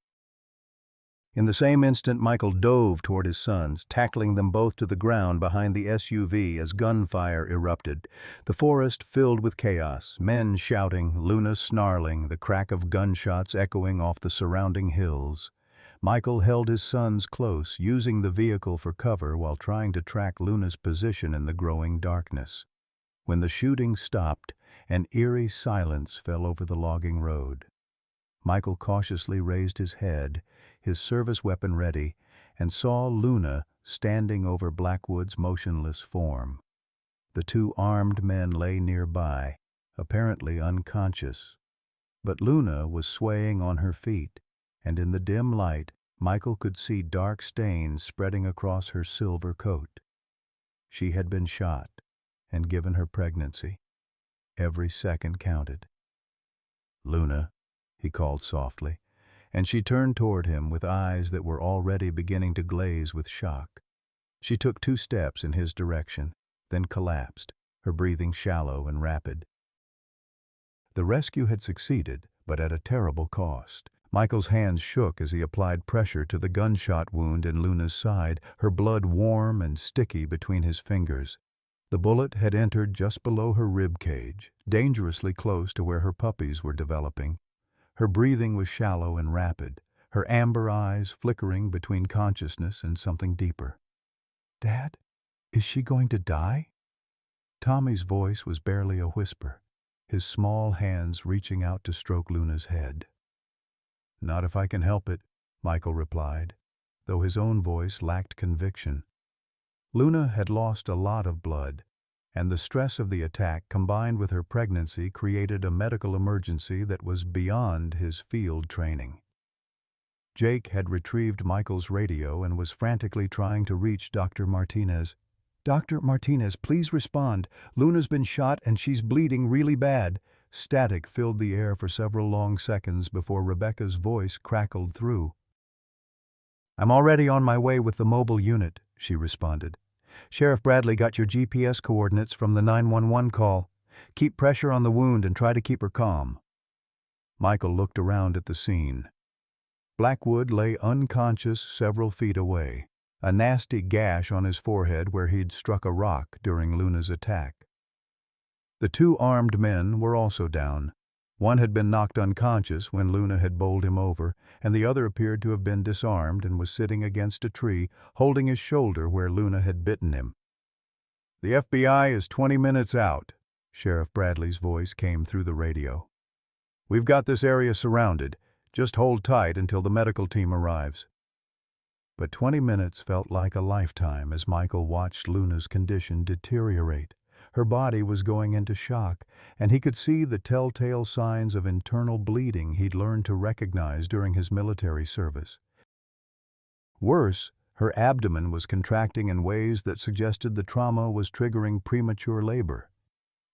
In the same instant, Michael dove toward his sons, tackling them both to the ground behind the SUV as gunfire erupted. The forest filled with chaos, men shouting, Luna snarling, the crack of gunshots echoing off the surrounding hills. Michael held his sons close, using the vehicle for cover while trying to track Luna's position in the growing darkness. When the shooting stopped, an eerie silence fell over the logging road. Michael cautiously raised his head, his service weapon ready, and saw Luna standing over Blackwood's motionless form. The two armed men lay nearby, apparently unconscious. But Luna was swaying on her feet, and in the dim light, Michael could see dark stains spreading across her silver coat. She had been shot and given her pregnancy. Every second counted. "Luna," he called softly, and she turned toward him with eyes that were already beginning to glaze with shock. She took 2 steps in his direction, then collapsed, her breathing shallow and rapid. The rescue had succeeded, but at a terrible cost. Michael's hands shook as he applied pressure to the gunshot wound in Luna's side, her blood warm and sticky between his fingers. The bullet had entered just below her rib cage, dangerously close to where her puppies were developing. Her breathing was shallow and rapid, her amber eyes flickering between consciousness and something deeper. "Dad, is she going to die?" Tommy's voice was barely a whisper, his small hands reaching out to stroke Luna's head. "Not if I can help it," Michael replied, though his own voice lacked conviction. Luna had lost a lot of blood, and the stress of the attack combined with her pregnancy created a medical emergency that was beyond his field training. Jake had retrieved Michael's radio and was frantically trying to reach Dr. Martinez. "Dr. Martinez, please respond. Luna's been shot and she's bleeding really bad." Static filled the air for several long seconds before Rebecca's voice crackled through. "I'm already on my way with the mobile unit," she responded. "Sheriff Bradley got your GPS coordinates from the 911 call. Keep pressure on the wound and try to keep her calm." Michael looked around at the scene. Blackwood lay unconscious several feet away, a nasty gash on his forehead where he'd struck a rock during Luna's attack. The 2 armed men were also down. One had been knocked unconscious when Luna had bowled him over, and the other appeared to have been disarmed and was sitting against a tree, holding his shoulder where Luna had bitten him. "The FBI is 20 minutes out," Sheriff Bradley's voice came through the radio. "We've got this area surrounded. Just hold tight until the medical team arrives." But 20 minutes felt like a lifetime as Michael watched Luna's condition deteriorate. Her body was going into shock, and he could see the telltale signs of internal bleeding he'd learned to recognize during his military service. Worse, her abdomen was contracting in ways that suggested the trauma was triggering premature labor.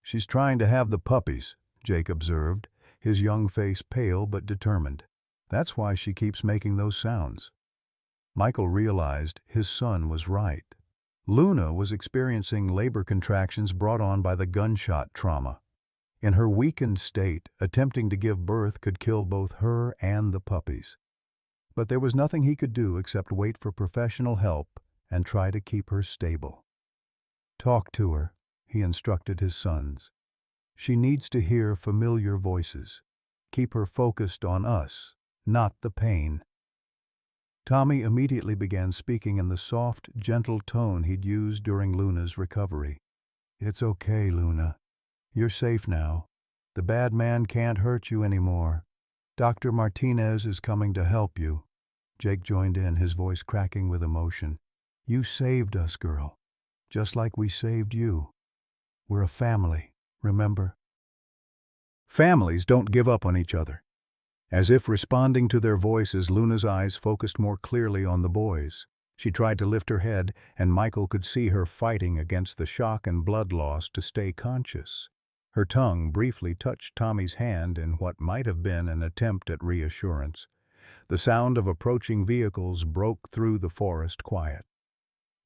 "She's trying to have the puppies," Jake observed, his young face pale but determined. "That's why she keeps making those sounds." Michael realized his son was right. Luna was experiencing labor contractions brought on by the gunshot trauma. In her weakened state, attempting to give birth could kill both her and the puppies. But there was nothing he could do except wait for professional help and try to keep her stable. "Talk to her," he instructed his sons. "She needs to hear familiar voices. Keep her focused on us, not the pain." Tommy immediately began speaking in the soft, gentle tone he'd used during Luna's recovery. "It's okay, Luna. You're safe now. The bad man can't hurt you anymore. Dr. Martinez is coming to help you." Jake joined in, his voice cracking with emotion. "You saved us, girl. Just like we saved you. We're a family, remember?" Families don't give up on each other. As if responding to their voices, Luna's eyes focused more clearly on the boys. She tried to lift her head, and Michael could see her fighting against the shock and blood loss to stay conscious. Her tongue briefly touched Tommy's hand in what might have been an attempt at reassurance. The sound of approaching vehicles broke through the forest quiet.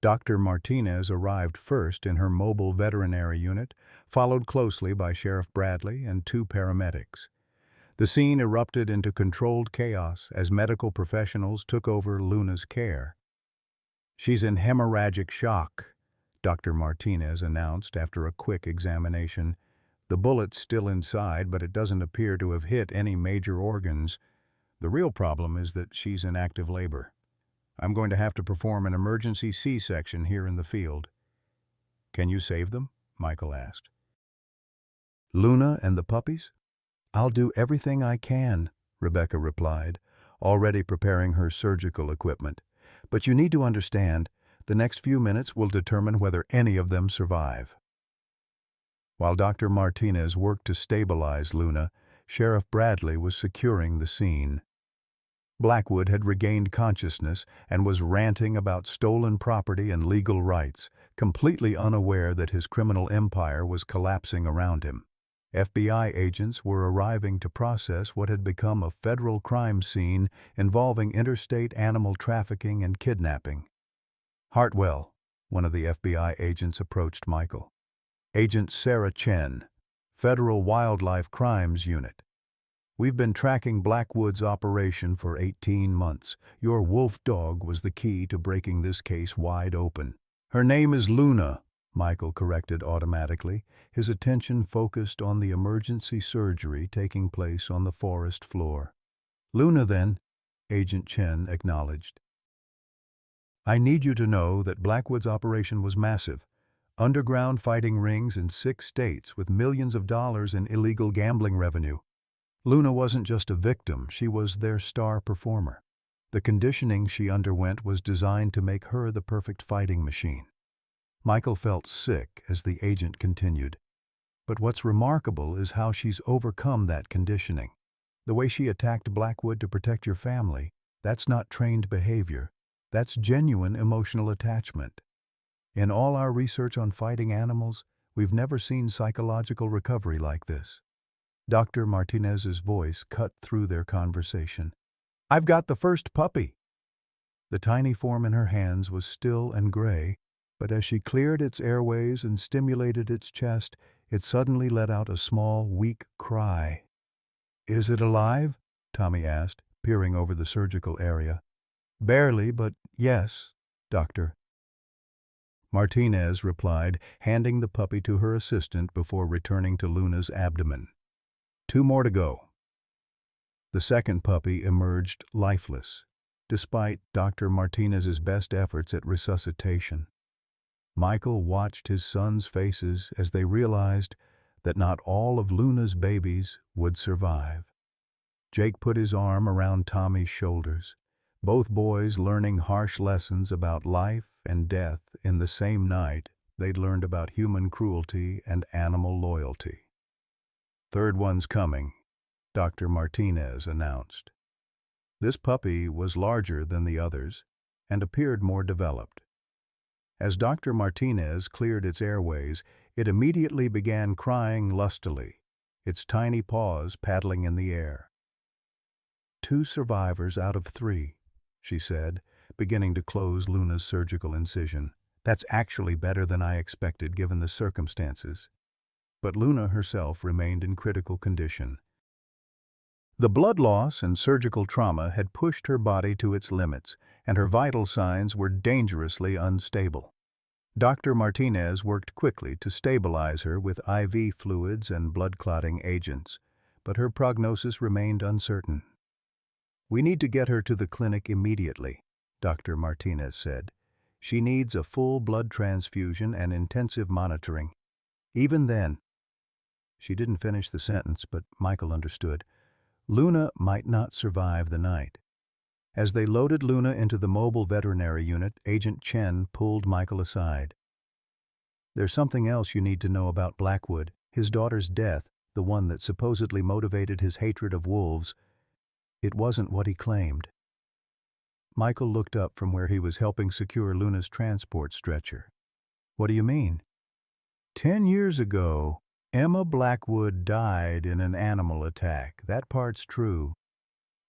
Dr. Martinez arrived first in her mobile veterinary unit, followed closely by Sheriff Bradley and 2 paramedics. The scene erupted into controlled chaos as medical professionals took over Luna's care. "She's in hemorrhagic shock," Dr. Martinez announced after a quick examination. "The bullet's still inside, but it doesn't appear to have hit any major organs. The real problem is that she's in active labor. I'm going to have to perform an emergency C-section here in the field." "Can you save them?" Michael asked. "Luna and the puppies? I'll do everything I can," Rebecca replied, already preparing her surgical equipment. "But you need to understand, the next few minutes will determine whether any of them survive." While Dr. Martinez worked to stabilize Luna, Sheriff Bradley was securing the scene. Blackwood had regained consciousness and was ranting about stolen property and legal rights, completely unaware that his criminal empire was collapsing around him. FBI agents were arriving to process what had become a federal crime scene involving interstate animal trafficking and kidnapping. Hartwell, one of the FBI agents, approached Michael. Agent Sarah Chen, Federal Wildlife Crimes Unit. We've been tracking Blackwood's operation for 18 months. Your wolf dog was the key to breaking this case wide open. Her name is Luna, Michael corrected automatically, his attention focused on the emergency surgery taking place on the forest floor. Luna, then, Agent Chen acknowledged. I need you to know that Blackwood's operation was massive. Underground fighting rings in 6 states with millions of dollars in illegal gambling revenue. Luna wasn't just a victim, she was their star performer. The conditioning she underwent was designed to make her the perfect fighting machine. Michael felt sick as the agent continued. But what's remarkable is how she's overcome that conditioning. The way she attacked Blackwood to protect your family, that's not trained behavior. That's genuine emotional attachment. In all our research on fighting animals, we've never seen psychological recovery like this. Dr. Martinez's voice cut through their conversation. I've got the first puppy. The tiny form in her hands was still and gray, but as she cleared its airways and stimulated its chest, it suddenly let out a small, weak cry. Is it alive? Tommy asked, peering over the surgical area. Barely, but yes, doctor. Martinez replied, handing the puppy to her assistant before returning to Luna's abdomen. 2 more to go. The second puppy emerged lifeless, despite Dr. Martinez's best efforts at resuscitation. Michael watched his sons' faces as they realized that not all of Luna's babies would survive. Jake put his arm around Tommy's shoulders, both boys learning harsh lessons about life and death in the same night they'd learned about human cruelty and animal loyalty. Third one's coming, Dr. Martinez announced. This puppy was larger than the others and appeared more developed. As Dr. Martinez cleared its airways, it immediately began crying lustily, its tiny paws paddling in the air. 2 survivors out of 3, she said, beginning to close Luna's surgical incision. That's actually better than I expected given the circumstances. But Luna herself remained in critical condition. The blood loss and surgical trauma had pushed her body to its limits, and her vital signs were dangerously unstable. Dr. Martinez worked quickly to stabilize her with IV fluids and blood-clotting agents, but her prognosis remained uncertain. We need to get her to the clinic immediately, Dr. Martinez said. She needs a full blood transfusion and intensive monitoring. Even then, she didn't finish the sentence, but Michael understood. Luna might not survive the night. As they loaded Luna into the mobile veterinary unit, Agent Chen pulled Michael aside. There's something else you need to know about Blackwood, his daughter's death, the one that supposedly motivated his hatred of wolves. It wasn't what he claimed. Michael looked up from where he was helping secure Luna's transport stretcher. What do you mean? 10 years ago, Emma Blackwood died in an animal attack. That part's true.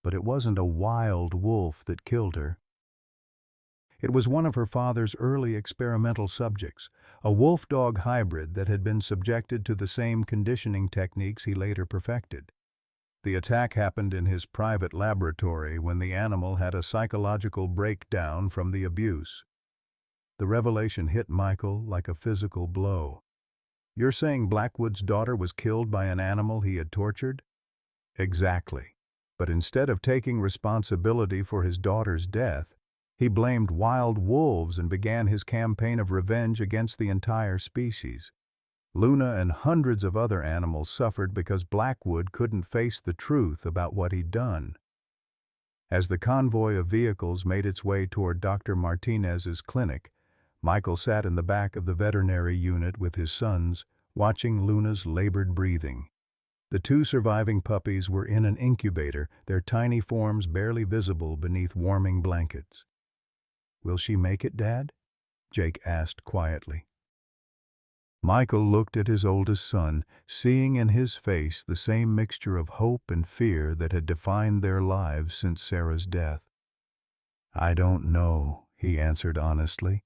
But it wasn't a wild wolf that killed her. It was one of her father's early experimental subjects, a wolf-dog hybrid that had been subjected to the same conditioning techniques he later perfected. The attack happened in his private laboratory when the animal had a psychological breakdown from the abuse. The revelation hit Michael like a physical blow. You're saying Blackwood's daughter was killed by an animal he had tortured? Exactly. But instead of taking responsibility for his daughter's death, he blamed wild wolves and began his campaign of revenge against the entire species. Luna and hundreds of other animals suffered because Blackwood couldn't face the truth about what he'd done. As the convoy of vehicles made its way toward Dr. Martinez's clinic, Michael sat in the back of the veterinary unit with his sons, watching Luna's labored breathing. The 2 surviving puppies were in an incubator, their tiny forms barely visible beneath warming blankets. Will she make it, Dad? Jake asked quietly. Michael looked at his oldest son, seeing in his face the same mixture of hope and fear that had defined their lives since Sarah's death. "I don't know," he answered honestly,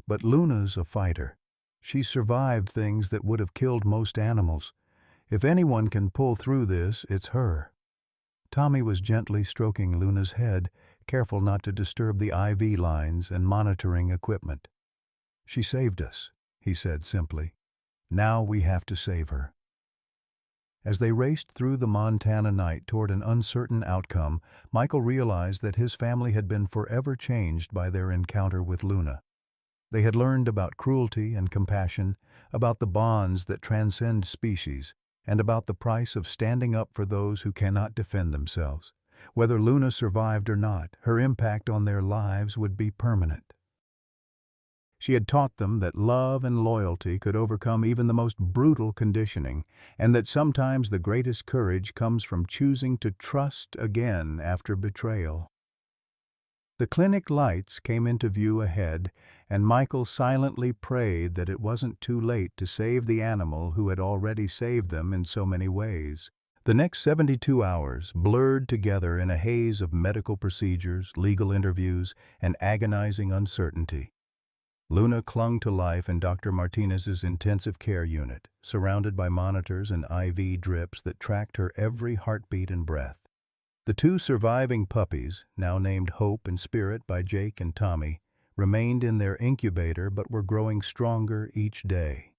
"but Luna's a fighter. She survived things that would have killed most animals. If anyone can pull through this, it's her." Tommy was gently stroking Luna's head, careful not to disturb the IV lines and monitoring equipment. "She saved us," he said simply. "Now we have to save her." As they raced through the Montana night toward an uncertain outcome, Michael realized that his family had been forever changed by their encounter with Luna. They had learned about cruelty and compassion, about the bonds that transcend species, and about the price of standing up for those who cannot defend themselves. Whether Luna survived or not, her impact on their lives would be permanent. She had taught them that love and loyalty could overcome even the most brutal conditioning, and that sometimes the greatest courage comes from choosing to trust again after betrayal. The clinic lights came into view ahead, and Michael silently prayed that it wasn't too late to save the animal who had already saved them in so many ways. The next 72 hours blurred together in a haze of medical procedures, legal interviews, and agonizing uncertainty. Luna clung to life in Dr. Martinez's intensive care unit, surrounded by monitors and IV drips that tracked her every heartbeat and breath. The two surviving puppies, now named Hope and Spirit by Jake and Tommy, remained in their incubator but were growing stronger each day.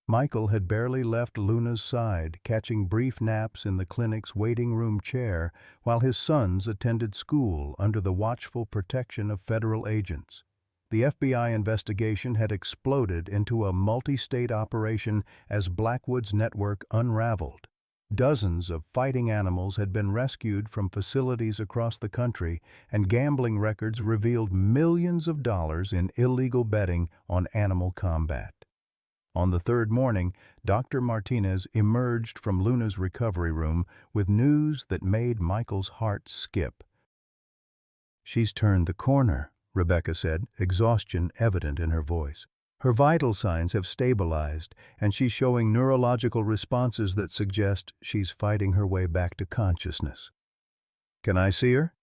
Michael had barely left Luna's side, catching brief naps in the clinic's waiting room chair while his sons attended school under the watchful protection of federal agents. The FBI investigation had exploded into a multi-state operation as Blackwood's network unraveled. Dozens of fighting animals had been rescued from facilities across the country, and gambling records revealed millions of dollars in illegal betting on animal combat. On the third morning, Dr. Martinez emerged from Luna's recovery room with news that made Michael's heart skip. "She's turned the corner," Rebecca said, exhaustion evident in her voice. "Her vital signs have stabilized, and she's showing neurological responses that suggest she's fighting her way back to consciousness." "Can I see her?"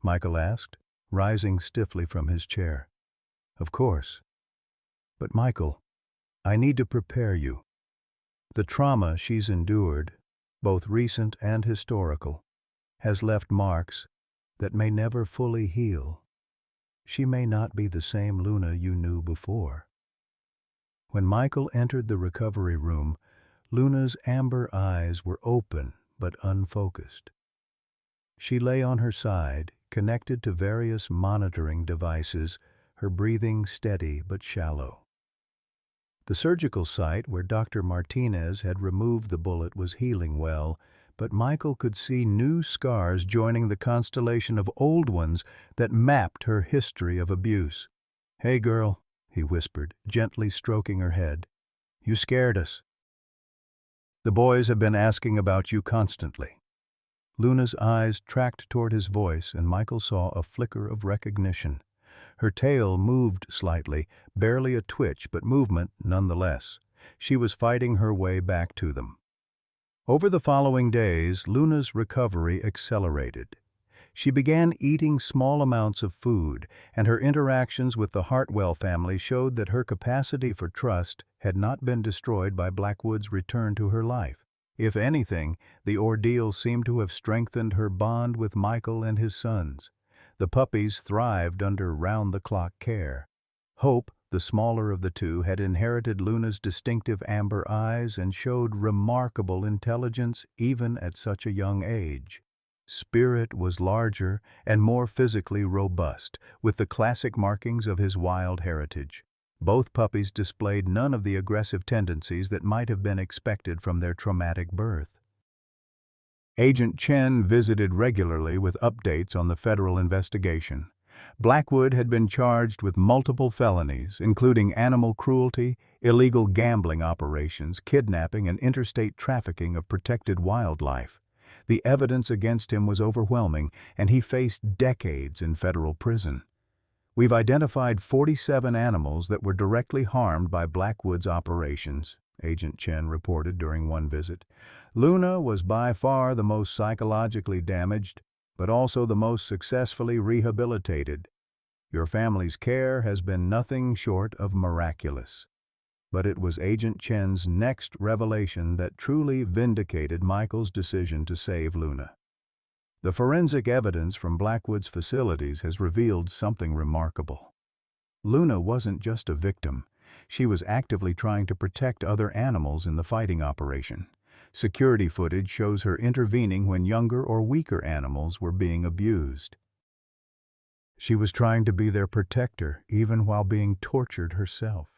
Michael asked, rising stiffly from his chair. "Of course. But Michael, I need to prepare you. The trauma she's endured, both recent and historical, has left marks that may never fully heal. She may not be the same Luna you knew before." When Michael entered the recovery room, Luna's amber eyes were open but unfocused. She lay on her side, connected to various monitoring devices, her breathing steady but shallow. The surgical site where Dr. Martinez had removed the bullet was healing well, but Michael could see new scars joining the constellation of old ones that mapped her history of abuse. "Hey, girl," he whispered, gently stroking her head. "You scared us. The boys have been asking about you constantly." Luna's eyes tracked toward his voice, and Michael saw a flicker of recognition. Her tail moved slightly, barely a twitch, but movement nonetheless. She was fighting her way back to them. Over the following days, Luna's recovery accelerated. She began eating small amounts of food, and her interactions with the Hartwell family showed that her capacity for trust had not been destroyed by Blackwood's return to her life. If anything, the ordeal seemed to have strengthened her bond with Michael and his sons. The puppies thrived under round-the-clock care. Hope, the smaller of the two, had inherited Luna's distinctive amber eyes and showed remarkable intelligence even at such a young age. Spirit was larger and more physically robust, with the classic markings of his wild heritage. Both puppies displayed none of the aggressive tendencies that might have been expected from their traumatic birth. Agent Chen visited regularly with updates on the federal investigation. Blackwood had been charged with multiple felonies, including animal cruelty, illegal gambling operations, kidnapping, and interstate trafficking of protected wildlife. The evidence against him was overwhelming, and he faced decades in federal prison. We've identified 47 animals that were directly harmed by Blackwood's operations, Agent Chen reported during one visit. Luna was by far the most psychologically damaged, but also the most successfully rehabilitated. Your family's care has been nothing short of miraculous. But it was Agent Chen's next revelation that truly vindicated Michael's decision to save Luna. The forensic evidence from Blackwood's facilities has revealed something remarkable. Luna wasn't just a victim. She was actively trying to protect other animals in the fighting operation. Security footage shows her intervening when younger or weaker animals were being abused. She was trying to be their protector, even while being tortured herself.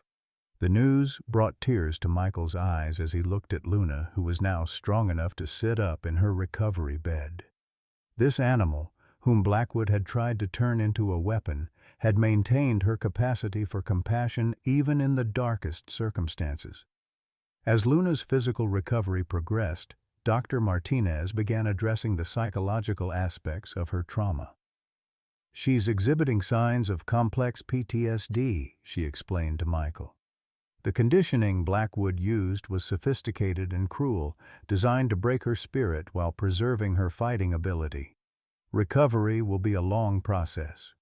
The news brought tears to Michael's eyes as he looked at Luna, who was now strong enough to sit up in her recovery bed. This animal, whom Blackwood had tried to turn into a weapon, had maintained her capacity for compassion even in the darkest circumstances. As Luna's physical recovery progressed, Dr. Martinez began addressing the psychological aspects of her trauma. "She's exhibiting signs of complex PTSD," she explained to Michael. The conditioning Blackwood used was sophisticated and cruel, designed to break her spirit while preserving her fighting ability. Recovery will be a long process.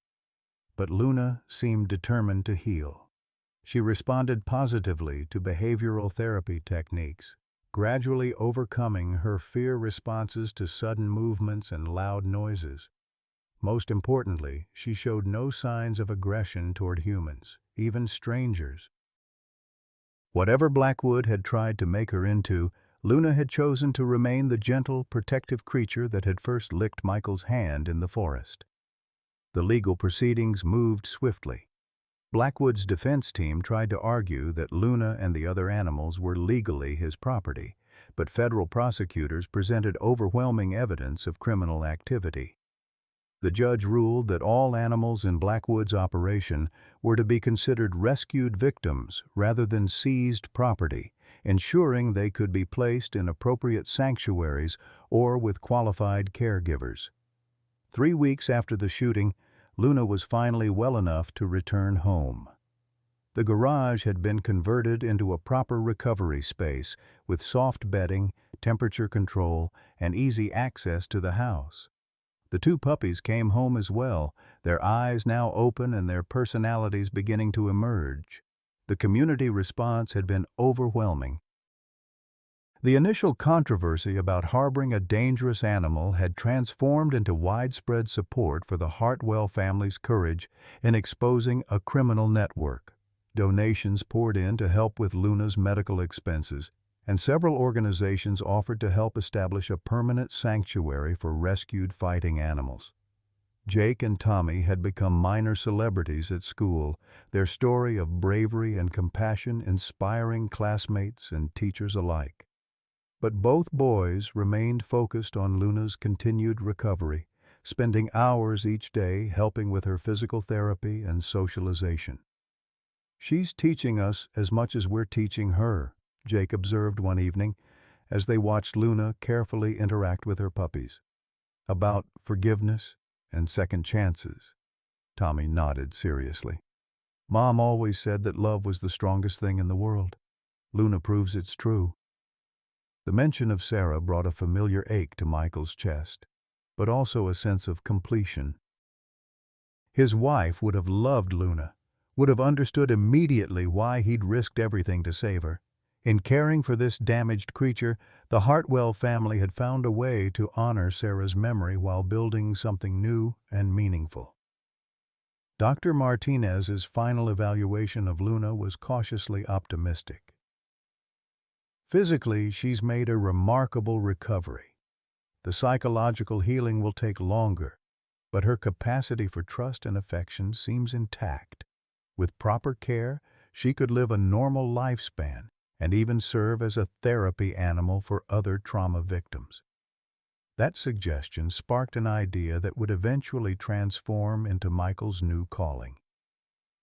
But Luna seemed determined to heal. She responded positively to behavioral therapy techniques, gradually overcoming her fear responses to sudden movements and loud noises. Most importantly, she showed no signs of aggression toward humans, even strangers. Whatever Blackwood had tried to make her into, Luna had chosen to remain the gentle, protective creature that had first licked Michael's hand in the forest. The legal proceedings moved swiftly. Blackwood's defense team tried to argue that Luna and the other animals were legally his property, but federal prosecutors presented overwhelming evidence of criminal activity. The judge ruled that all animals in Blackwood's operation were to be considered rescued victims rather than seized property, ensuring they could be placed in appropriate sanctuaries or with qualified caregivers. 3 weeks after the shooting, Luna was finally well enough to return home. The garage had been converted into a proper recovery space with soft bedding, temperature control, and easy access to the house. The 2 puppies came home as well, their eyes now open and their personalities beginning to emerge. The community response had been overwhelming. The initial controversy about harboring a dangerous animal had transformed into widespread support for the Hartwell family's courage in exposing a criminal network. Donations poured in to help with Luna's medical expenses, and several organizations offered to help establish a permanent sanctuary for rescued fighting animals. Jake and Tommy had become minor celebrities at school, their story of bravery and compassion inspiring classmates and teachers alike. But both boys remained focused on Luna's continued recovery, spending hours each day helping with her physical therapy and socialization. "She's teaching us as much as we're teaching her," Jake observed one evening as they watched Luna carefully interact with her puppies. "About forgiveness and second chances." Tommy nodded seriously. "Mom always said that love was the strongest thing in the world. Luna proves it's true." The mention of Sarah brought a familiar ache to Michael's chest, but also a sense of completion. His wife would have loved Luna, would have understood immediately why he'd risked everything to save her. In caring for this damaged creature, the Hartwell family had found a way to honor Sarah's memory while building something new and meaningful. Dr. Martinez's final evaluation of Luna was cautiously optimistic. "Physically, she's made a remarkable recovery. The psychological healing will take longer, but her capacity for trust and affection seems intact. With proper care, she could live a normal lifespan and even serve as a therapy animal for other trauma victims." That suggestion sparked an idea that would eventually transform into Michael's new calling.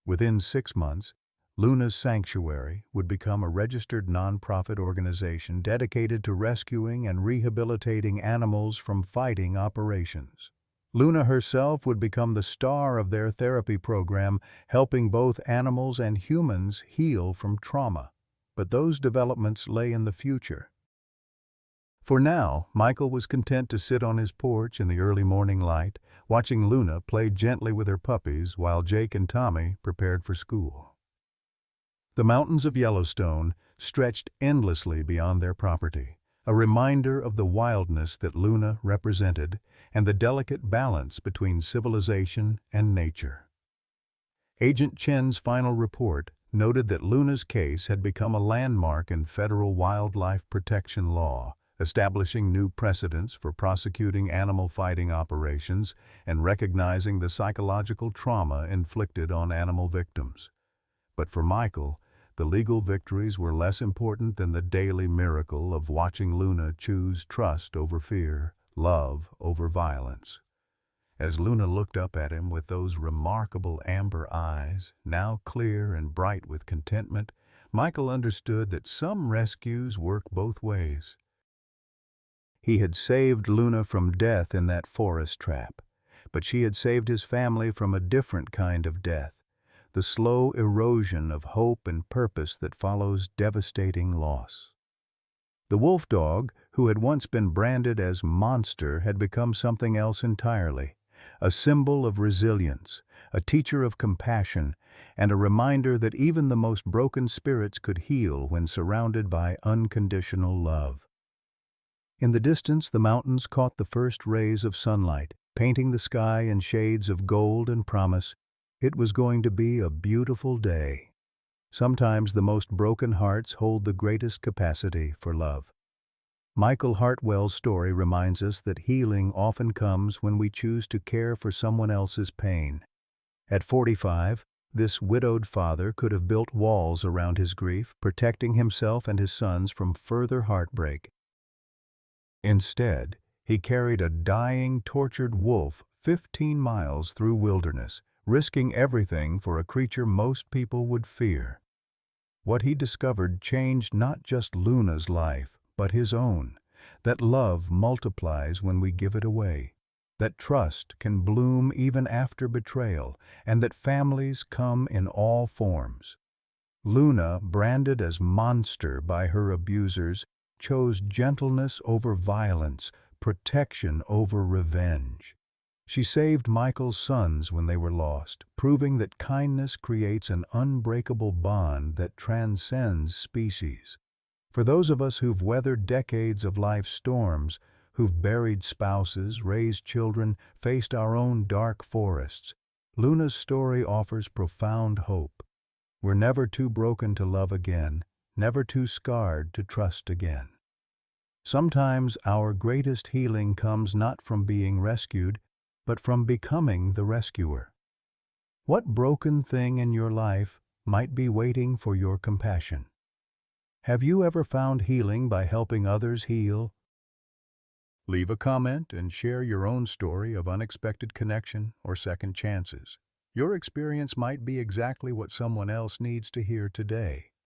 Within 6 months, Luna's Sanctuary would become a registered nonprofit organization dedicated to rescuing and rehabilitating animals from fighting operations. Luna herself would become the star of their therapy program, helping both animals and humans heal from trauma. But those developments lay in the future. For now, Michael was content to sit on his porch in the early morning light, watching Luna play gently with her puppies while Jake and Tommy prepared for school. The mountains of Yellowstone stretched endlessly beyond their property, a reminder of the wildness that Luna represented and the delicate balance between civilization and nature. Agent Chen's final report noted that Luna's case had become a landmark in federal wildlife protection law, establishing new precedents for prosecuting animal fighting operations and recognizing the psychological trauma inflicted on animal victims. But for Michael, the legal victories were less important than the daily miracle of watching Luna choose trust over fear, love over violence. As Luna looked up at him with those remarkable amber eyes, now clear and bright with contentment, Michael understood that some rescues work both ways. He had saved Luna from death in that forest trap, but she had saved his family from a different kind of death, the slow erosion of hope and purpose that follows devastating loss. The wolf dog, who had once been branded as monster, had become something else entirely, a symbol of resilience, a teacher of compassion, and a reminder that even the most broken spirits could heal when surrounded by unconditional love. In the distance, the mountains caught the first rays of sunlight, painting the sky in shades of gold and promise. It was going to be a beautiful day. Sometimes the most broken hearts hold the greatest capacity for love. Michael Hartwell's story reminds us that healing often comes when we choose to care for someone else's pain. At 45, this widowed father could have built walls around his grief, protecting himself and his sons from further heartbreak. Instead, he carried a dying, tortured wolf 15 miles through wilderness, risking everything for a creature most people would fear. What he discovered changed not just Luna's life, but his own, that love multiplies when we give it away, that trust can bloom even after betrayal, and that families come in all forms. Luna, branded as monster by her abusers, chose gentleness over violence, protection over revenge. She saved Michael's sons when they were lost, proving that kindness creates an unbreakable bond that transcends species. For those of us who've weathered decades of life's storms, who've buried spouses, raised children, faced our own dark forests, Luna's story offers profound hope. We're never too broken to love again, never too scarred to trust again. Sometimes our greatest healing comes not from being rescued, but from becoming the rescuer. What broken thing in your life might be waiting for your compassion? Have you ever found healing by helping others heal? Leave a comment and share your own story of unexpected connection or second chances. Your experience might be exactly what someone else needs to hear today.